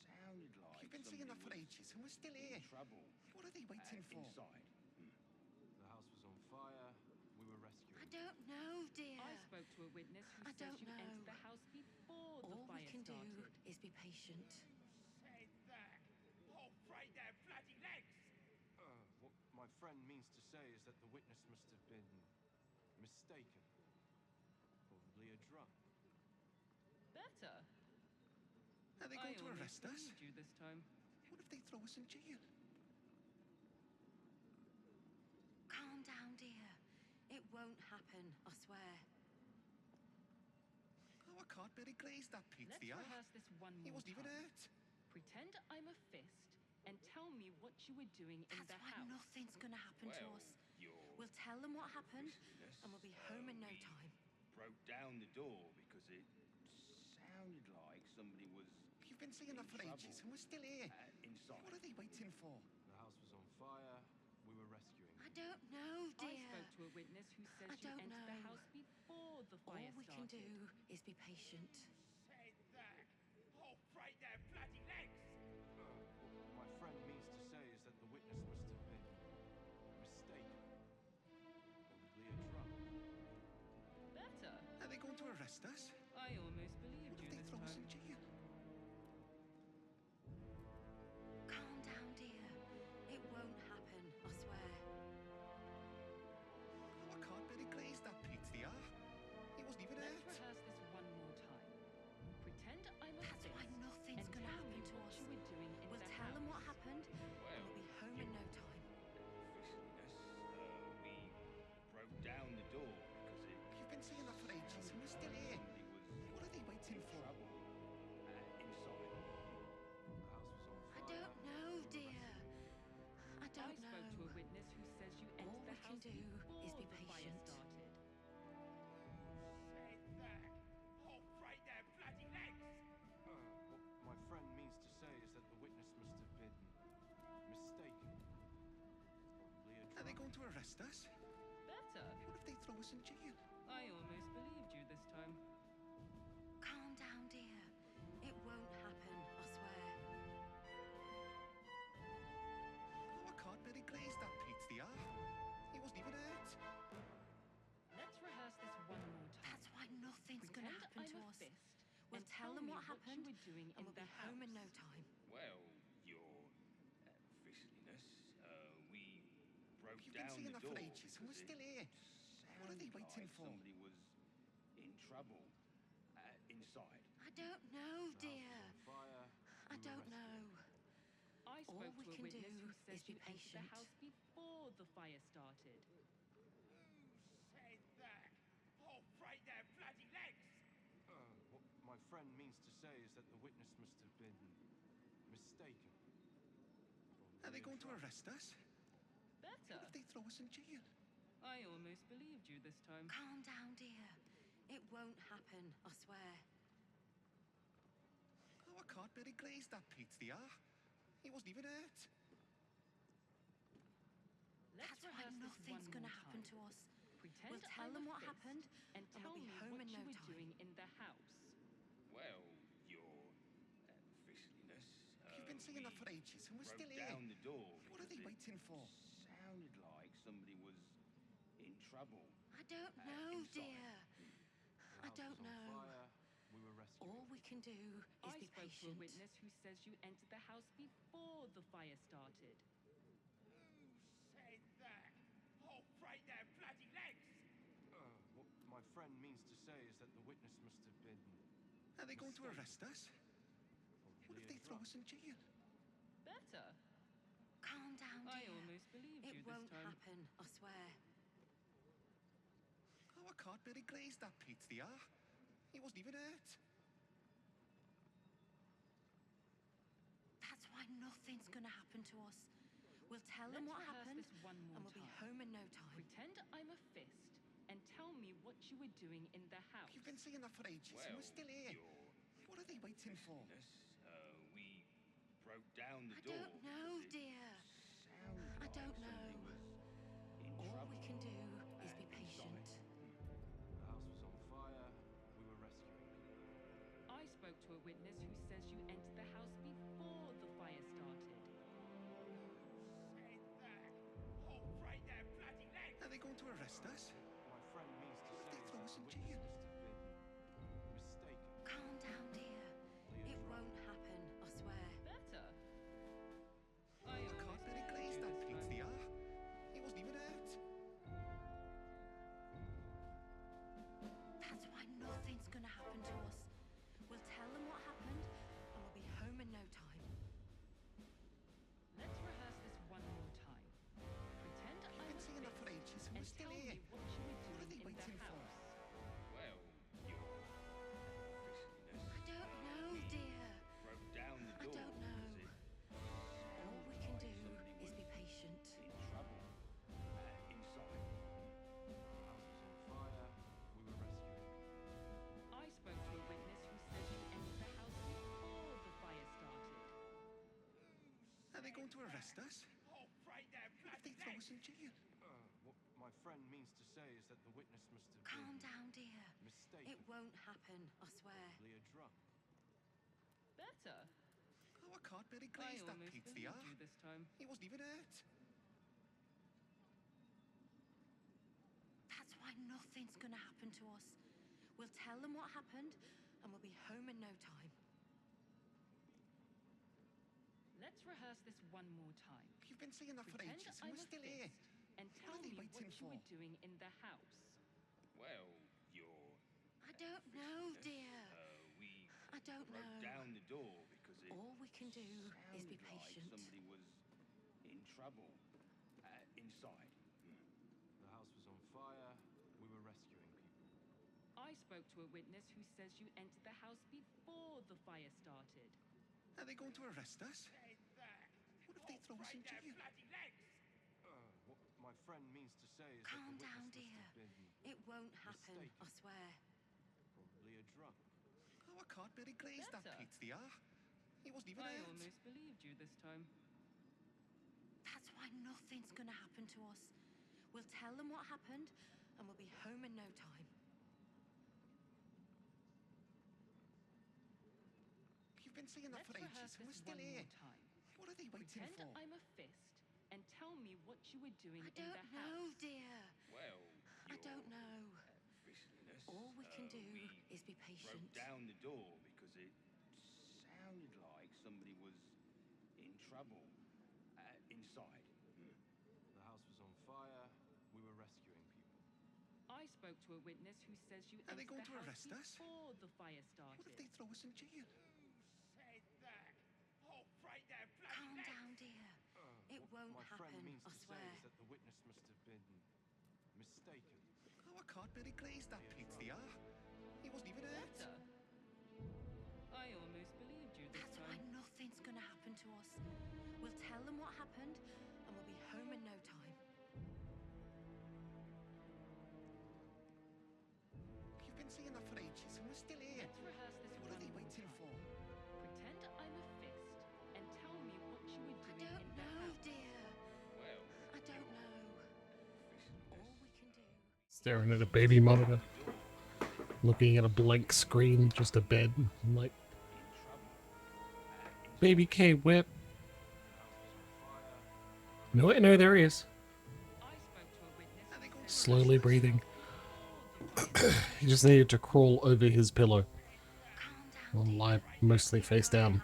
sounded like You've been saying that for somebody ages, and we're still was here. in trouble. What are they waiting for? Inside. The house was on fire, we were rescuing. I don't know, dear. I spoke to a witness who I says don't you know. entered the house before the All fire we can started. do is be patient. Said that. Oh, right there, bloody legs! What my friend means to say is that the witness must have been mistaken. Probably a drunk. Better. Are they I going to almost arrest us? believed you this time. What if they throw us in jail? Calm down, dear. It won't happen, I swear. Oh, I can't really glaze that Let's pizza. rehearse this one more He wasn't even time. hurt. Pretend I'm a fist and tell me what you were doing in That's the why house. nothing's gonna happen to us. You're We'll tell them what happened, Christmas, and we'll be home in no we time. broke down the door because it sounded like somebody was You've been saying that for trouble. ages, and we're still here. Inside. What are they waiting for? The house was on fire, we were rescuing. I don't know, I dear. spoke to a witness who I says you don't entered the know. house before the All fire we started. can do is be patient. Said that. Oh, right there, bloody legs! What my friend means to say is that the witness must have been mistaken. Probably a drunk. Better. Are they going to arrest us? I almost believed What you if they this throw us in time. jail? Calm down, dear. It won't happen, I swear. Oh, I can't really glaze that pizza. He wasn't even Let's hurt. rehearse this one more time. Pretend I'm a That's fist why nothing's and gonna tell me happen to what us. you were doing in We'll the tell them what house. happened, and we'll be home in no time. Officiousness, we broke down the door because it You've been saying that for ages, and we're still here. somebody was What are they waiting in for? trouble. Inside. The house was on I fire. don't know, dear. I I don't spoke to a know. witness who says you entered All the we can house do before is be the fire patient. started. Said that. Oh, right there, bloody legs! What my friend means to say is that the witness must have been mistaken. Probably a drunk. Are they going to arrest us? Better. What if they throw us in jail? I almost believed you this time. Calm down, dear. It won't happen, I swear. Oh, I can't really glaze that Pete the He wasn't even hurt. Let's rehearse this one more time. That's why nothing's gonna Pretend happen I'm to a us. fist We'll and tell them me what you happened, were doing and in we'll the be home in no house. time. Well, your officialness, we broke You've down been saying the that for door ages, and we're because still it here. What are they sounded waiting like for? Somebody was in trouble inside. I don't know, The dear. house was on fire. I We were don't rescuing know. I All spoke we to a can witness do who is says be you entered the patient. house before the fire started. Who said that? Oh, break their bloody legs! What my friend means to say is that the witness must have been mistaken. Are they going to Probably arrest us? Better. What if they throw us in jail? I almost believed you this time. Calm down, dear. It won't happen, I swear. Oh, I can't really glaze that Pete the He wasn't even hurt. Let's That's why rehearse this nothing's one gonna more happen time. to us. Pretend We'll tell I'm them a what fist happened, and and tell we'll be me home what in you no were time. doing in the house. Well, your officialness. You've been saying that for ages, and we're broke still here. down the door. What are because they it waiting for? Sounded like somebody was in trouble. I don't know, inside. dear. The I house don't was on know. fire. We were rescuing. All we can do is I be spoke to a patient. witness who says you entered the house before the fire started. Who said that? Oh, break their bloody legs! What my friend means to say is that the witness must have been. Are they going to mistaken. arrest us? What Probably if they a throw drug. us in jail? Better. Calm down, I dear. almost believed you It this won't time. happen, I swear. Oh, I can't really glaze that Pete the He wasn't even hurt. That's why nothing's gonna happen to us. We'll tell them Let's what rehearse happened, this one more and we'll time. be home in no time. Pretend I'm a fist and tell me what you were doing in the house. You've been saying that for ages, and Well, we're still here. your What are they waiting for? officialness, we broke down the I door. don't know, because it dear. sounded I like don't somebody know. was in All trouble we can do is be inside. patient. The house was on fire. We were rescuing. I spoke to a witness who says you entered the house before the fire started. Said that? Oh, break their bloody legs! Are they going to arrest us? My friend means to What if say they is throw that us the in witness jail? must have been mistaken. Calm down, dear. It won't happen, I swear. Better. I can't really glaze that Pete the He wasn't even hurt. That's why nothing's gonna happen to us. We'll tell them what happened, and we'll be home in no time. Let's rehearse this one more time. Pretend You've I'm been a saying that for fist ages, and we're and still tell here. me what you What were are they doing in the waiting for? house. Well, your officialness. I don't know, dear. Broke down the I door. don't know. because it All we can do somebody is be was patient. in trouble inside. The house was on fire. We were rescuing. I spoke to a witness who says you entered the house before the fire started. Are they going to arrest us? Oh, break their What if they bloody throw legs! us in jail? What my friend means to say is that the witness must have Calm been down, dear. mistaken. It won't happen, I swear. Probably a drug. Better. Oh, I can't really I glaze that almost Pete the believed you this time. He wasn't even hurt. That's why nothing's gonna happen to us. We'll tell them what happened, and we'll be home in no time. Let's rehearse this one more time. You've been saying that for Pretend ages, and I'm we're a still here. fist and What tell are they me waiting what you were for? doing in the house. Well, your I don't know, dear. we I don't broke know. down the door because it All we can do is be sounded like patient. somebody was in trouble inside. The house was on fire. We were rescuing people. I spoke to a witness who says you entered the house before the fire started. Are they going to arrest us? Said that. What if they throw us in Break their jail? bloody legs! What my friend means to say is Calm that the down, witness must dear. have been It won't happen, mistaken. I swear. Probably a drug. Oh, I can't really glaze that Better. Pete the He wasn't even I hurt. almost believed you this time. That's why nothing's gonna happen to us. We'll tell them what happened, and we'll be home in no time. Let's rehearse this one more time. What are they waiting Pretend for? I'm a fist and tell me what you were doing I in the don't know, house. dear. Well, I don't know. officialness, All we can do we is be broke patient. down the door because it sounded like somebody was in trouble inside. The house was on fire. We were rescuing people. I spoke to a witness who says you Are they entered going the to house arrest us? before the fire started. What if they throw us in jail? Said that. Oh, break their Calm down, dear. It won't My friend happen, means I to swear. say is that the witness must have been mistaken. Oh, I can't really glaze that pizza, yeah? He wasn't even hurt. Better. I almost believed you this That's why time. nothing's gonna happen to us. We'll tell them what happened, and we'll be home in no time. You've been saying that for ages, and we're still here. Let's rehearse this What are one they more waiting time. for? Pretend I'm a fist and tell me what you were I doing don't in the know, house. dear. Well, I don't know. All we can do. Staring at a baby monitor. Looking at a blank screen, just a bed. I'm like, baby K whip. No, wait, no, there he is. Slowly breathing. He just needed to crawl over his pillow. Well, lie mostly face down.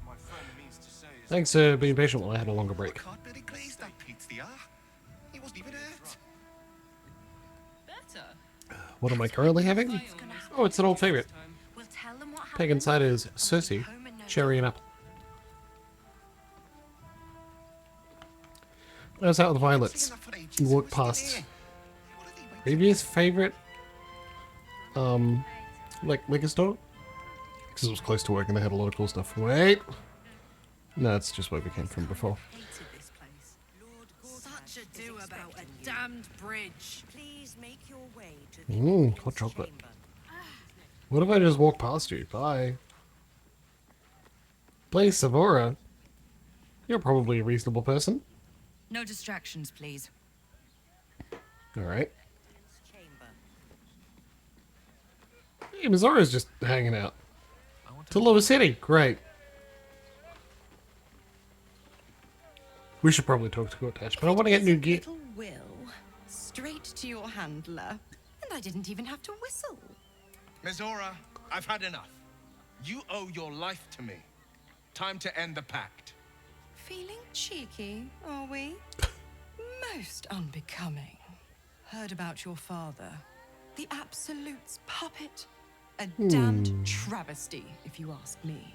My friend means to say is Thanks for being patient while I had a longer break. I can't really glaze that pizza, yeah? He wasn't even hurt. Better. What am I currently having? Oh, it's an old favorite. We'll tell them what happened. Pagan cider is Cersei, cherry and apple. I was out with the violets. You walked past previous favorite like liquor store because it was close to work and they had a lot of cool stuff. Wait, no, it's just where we came from before. Such ado about a damned bridge. Please make your way to the Hot chocolate. What if I just walk past you? Bye. Play Savora. You're probably a reasonable person. No distractions, please. Alright. Hey, Mazora's just hanging out. To Lower City. Great. We should probably talk to Gortash, but I want to get new gear. Little will, straight to your handler, and I didn't even have to whistle. Mizora, I've had enough. You owe your life to me. Time to end the pact. Feeling cheeky, are we? Most unbecoming. Heard about your father. The Absolute's puppet. A damned travesty, if you ask me.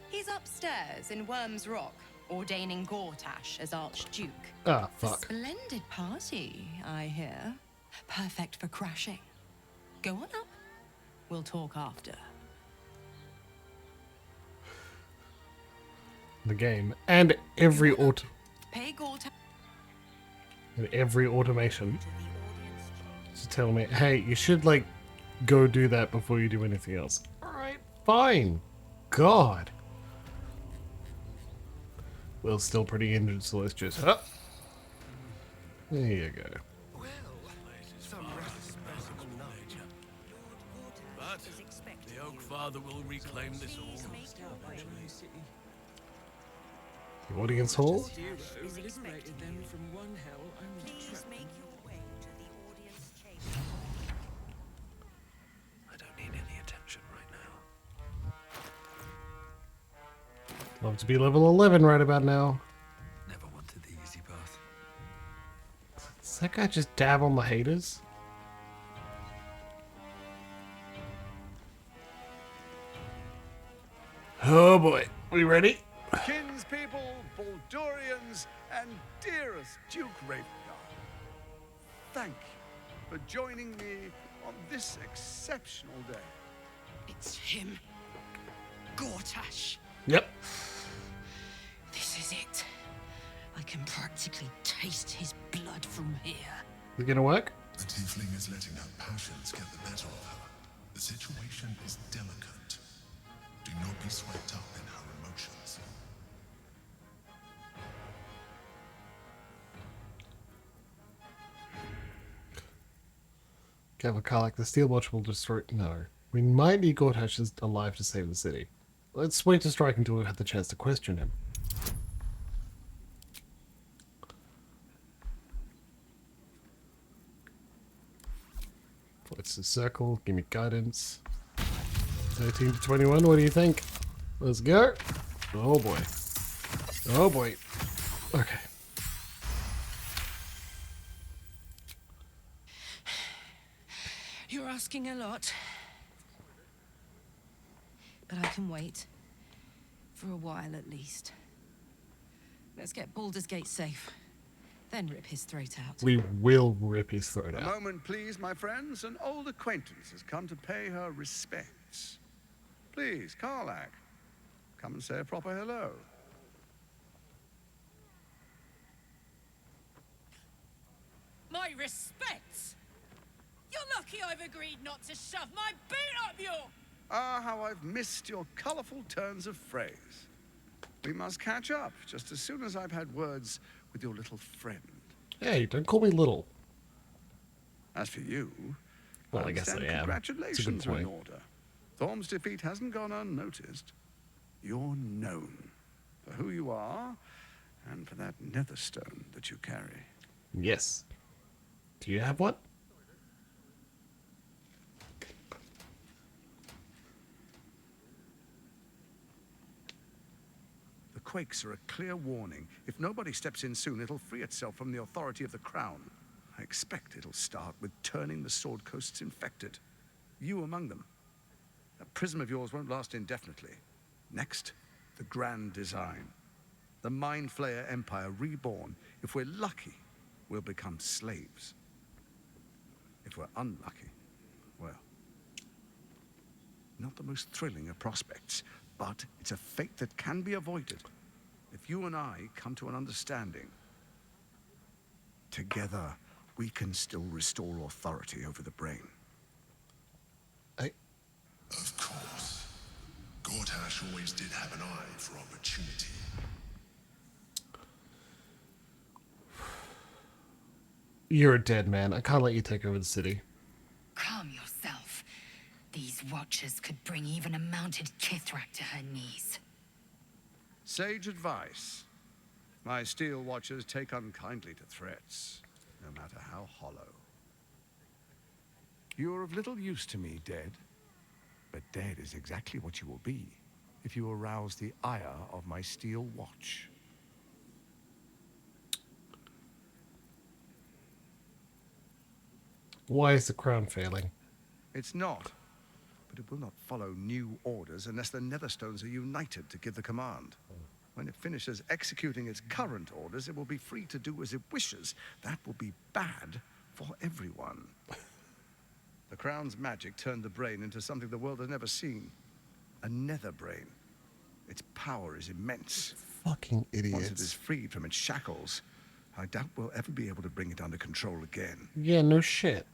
He's upstairs in Wyrm's Rock, ordaining Gortash as Archduke. Ah, fuck. Splendid party, I hear. Perfect for crashing. Go on up. We'll talk after. The game. And every Pay Gortash. and every automation to tell me, hey, you should like go do that before you do anything else. Alright, fine. God. Will's still pretty injured, so let's just there you go. But the Oak Father will reclaim this all. The audience hall? Liberated them from one hell only to trap them. I don't need any attention right now. Love to be level 11 right about now. Never wanted the easy path. Does that guy just dab on the haters? Oh boy, we ready? Kinspeople, Baldurians, and dearest Duke Ravenguard, thank you for joining me on this exceptional day. It's him. Gortash. Yep. This is it. I can practically taste his blood from here. Is it gonna work? The tiefling is letting her passions get the better of her. The situation is delicate. Do not be swept up in her emotions. Careful, Karlak, the steel watch will destroy. No. We might need Gortash alive to save the city. Let's wait to strike until we've had the chance to question him. What's the circle? Give me guidance. 13 to 21, what do you think? Let's go. Oh boy. Oh boy. Okay. You're asking a lot. But I can wait. For a while, at least. Let's get Baldur's Gate safe. Then rip his throat out. We will rip his throat A out. moment, please, my friends. An old acquaintance has come to pay her respects. Please, Karlach, come and say a proper hello. My respects! You're lucky I've agreed not to shove my boot up your... Ah, how I've missed your colorful turns of phrase. We must catch up just as soon as I've had words with your little friend. Hey, don't call me little. As for you, Well, I guess I understand am. congratulations It's a good are in point. order. Thorm's defeat hasn't gone unnoticed. You're known for who you are and for that netherstone that you carry. Yes. Do you have one? The quakes are a clear warning. If nobody steps in soon, it'll free itself from the authority of the crown. I expect it'll start with turning the Sword Coasts infected. You among them. That prism of yours won't last indefinitely. Next, the grand design. The Mind Flayer Empire reborn. If we're lucky, we'll become slaves. If we're unlucky, well, not the most thrilling of prospects, but it's a fate that can be avoided if you and I come to an understanding. Together, we can still restore authority over the brain. Of course. Gortash always did have an eye for opportunity. You're a dead man. I can't let you take over the city. Calm yourself. These watchers could bring even a mounted Kithrak to her knees. Sage advice. My steel watchers take unkindly to threats, no matter how hollow. You're of little use to me, dead. But dead is exactly what you will be if you arouse the ire of my steel watch. Why is the crown failing? It's not, but it will not follow new orders unless the Netherstones are united to give the command. When it finishes executing its current orders, it will be free to do as it wishes. That will be bad for everyone. The Crown's magic turned the brain into something the world has never seen. A nether brain. Its power is immense. Fucking Once it is idiots. freed from its shackles, I doubt we'll ever be able to bring it under control again. Yeah, no shit.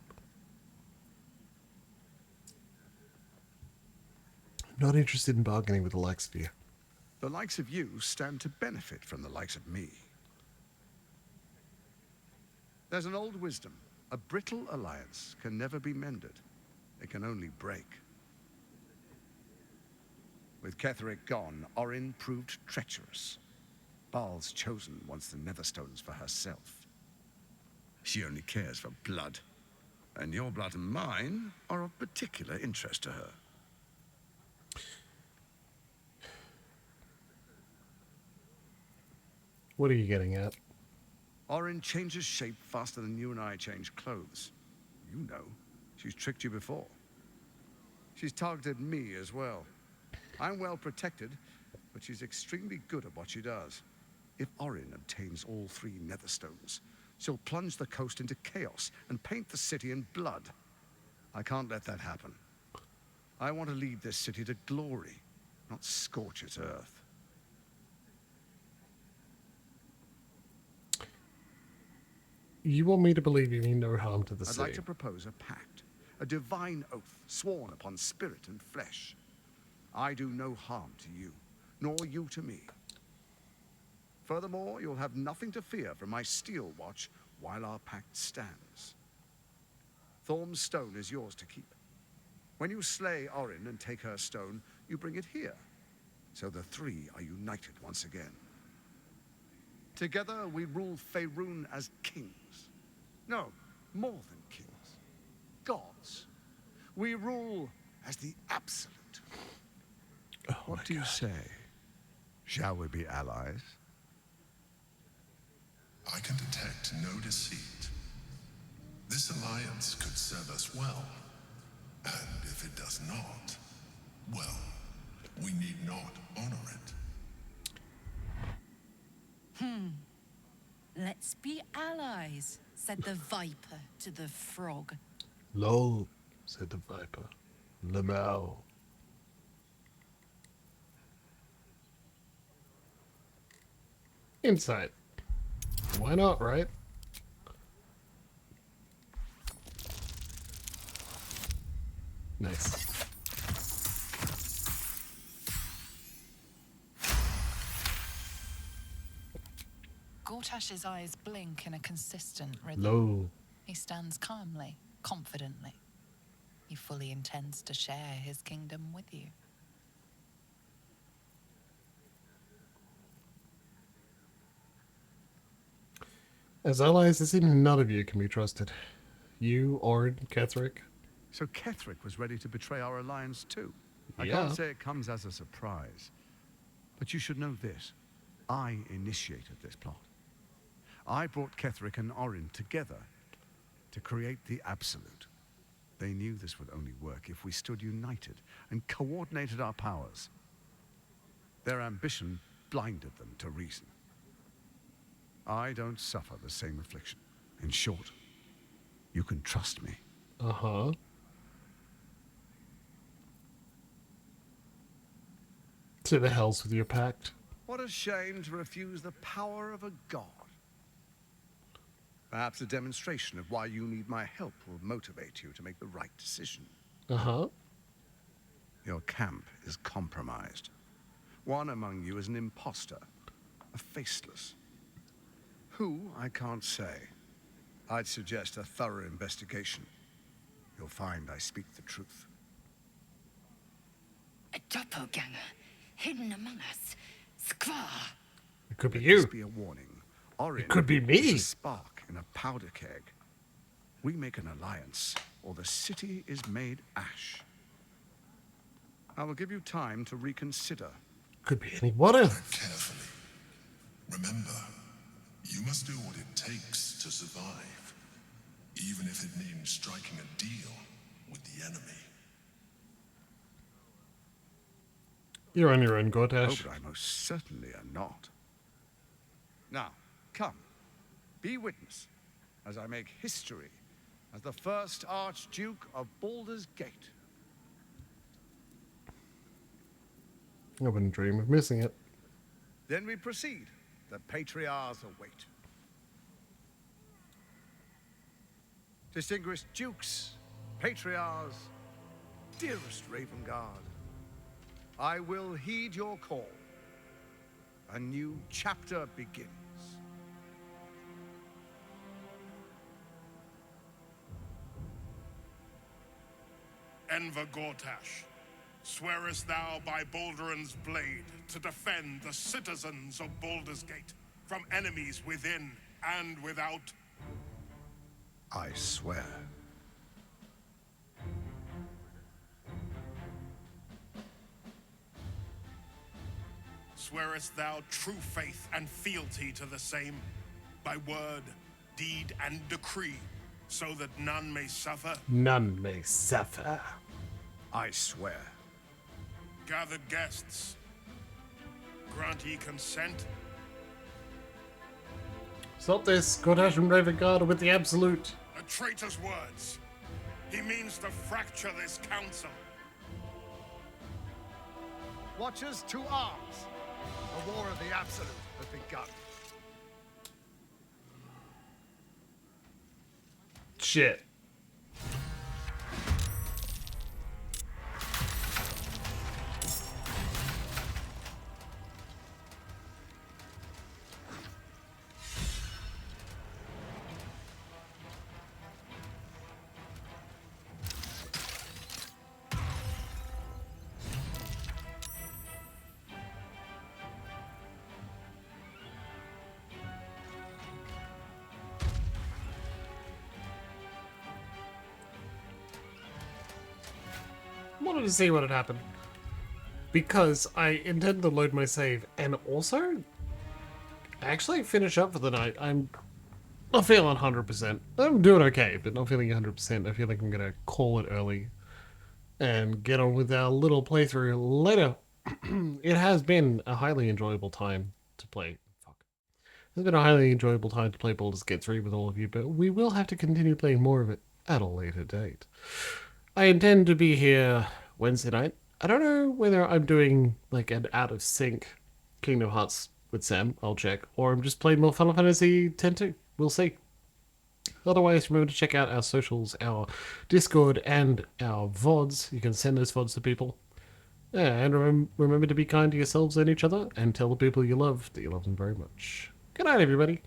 Not interested in bargaining with the likes of you. The likes of you stand to benefit from the likes of me. There's an old wisdom. A brittle alliance can never be mended. It can only break. With Ketheric gone, Orin proved treacherous. Baal's chosen wants the Netherstones for herself. She only cares for blood. And your blood and mine are of particular interest to her. What are you getting at? Orin changes shape faster than you and I change clothes. You know, she's tricked you before. She's targeted me as well. I'm well protected, but she's extremely good at what she does. If Orin obtains all 3 Netherstones, she'll plunge the coast into chaos and paint the city in blood. I can't let that happen. I want to lead this city to glory, not scorch its earth. You want me to believe you mean no harm to the I'd city? like to propose a pact, a divine oath sworn upon spirit and flesh. I do no harm to you, nor you to me. Furthermore, you'll have nothing to fear from my steel watch while our pact stands. Thorm's stone is yours to keep. When you slay Orin and take her stone, you bring it here. so the three are united once again. Together we rule Faerun as kings. No, more than kings. Gods. We rule as the Absolute. What do you say? Shall we be allies? I can detect no deceit. This alliance could serve us well. And if it does not, well, we need not honor it. Let's be allies, said the viper to the frog. Lol, said the viper. Lamau. Insight. Why not, right? Nice. Gortash's eyes blink in a consistent rhythm. Low. He stands calmly, confidently. He fully intends to share his kingdom with you. As allies, it seems none of you can be trusted. You, Ord, Ketherick. So Ketherick was ready to betray our alliance too. I Yeah. can't say it comes as a surprise. But you should know this. I initiated this plot. I brought Ketherick and Orin together to create the Absolute. They knew this would only work if we stood united and coordinated our powers. Their ambition blinded them to reason. I don't suffer the same affliction. In short, you can trust me. Uh-huh. To the hells with your pact. What a shame to refuse the power of a god. Perhaps a demonstration of why you need my help will motivate you to make the right decision. Uh-huh. Your camp is compromised. One among you is an imposter, a faceless. Who, I can't say. I'd suggest a thorough investigation. You'll find I speak the truth. A doppelganger hidden among us. Squaw. It could be Let you. this be a warning. Orin It could be me. is a spark in a powder keg. We make an alliance, or the city is made ash. I will give you time to reconsider. Could be anyone else. Carefully. Remember, you must do what it takes to survive, even if it means striking a deal with the enemy. You're on your own, Oh, Gortash. but I most certainly am not. Now, come, be witness as I make history as the first Archduke of Baldur's Gate. I wouldn't dream of missing it. Then we proceed. The patriarchs await. Distinguished dukes, patriarchs, dearest Ravengard, I will heed your call. A new chapter begins. Enver Gortash, swearest thou by Balduran's blade to defend the citizens of Baldur's Gate from enemies within and without? I swear. Swearest thou true faith and fealty to the same, by word, deed, and decree, so that none may suffer? None may suffer. I swear. Gathered guests, grant ye consent? Stop this. Gortash and Ravengard are with the Absolute. A traitor's words. He means to fracture this council. Watchers to arms. The war of the Absolute has begun. Shit. wanted to see what had happened. Because I intend to load my save and also actually finish up for the night. I'm not feeling 100%. I'm doing okay, but not feeling 100%. I feel like I'm going to call it early and get on with our little playthrough later. It has been a highly enjoyable time to play. It's been a highly enjoyable time to play Baldur's Gate 3 with all of you, but we will have to continue playing more of it at a later date. I intend to be here Wednesday night. I don't know whether I'm doing like an out of sync Kingdom Hearts with Sam, I'll check, or I'm just playing more Final Fantasy X-2. We'll see. Otherwise, remember to check out our socials, our Discord, and our VODs. You can send those VODs to people. Yeah, and remember to be kind to yourselves and each other, and tell the people you love that you love them very much. Good night, everybody.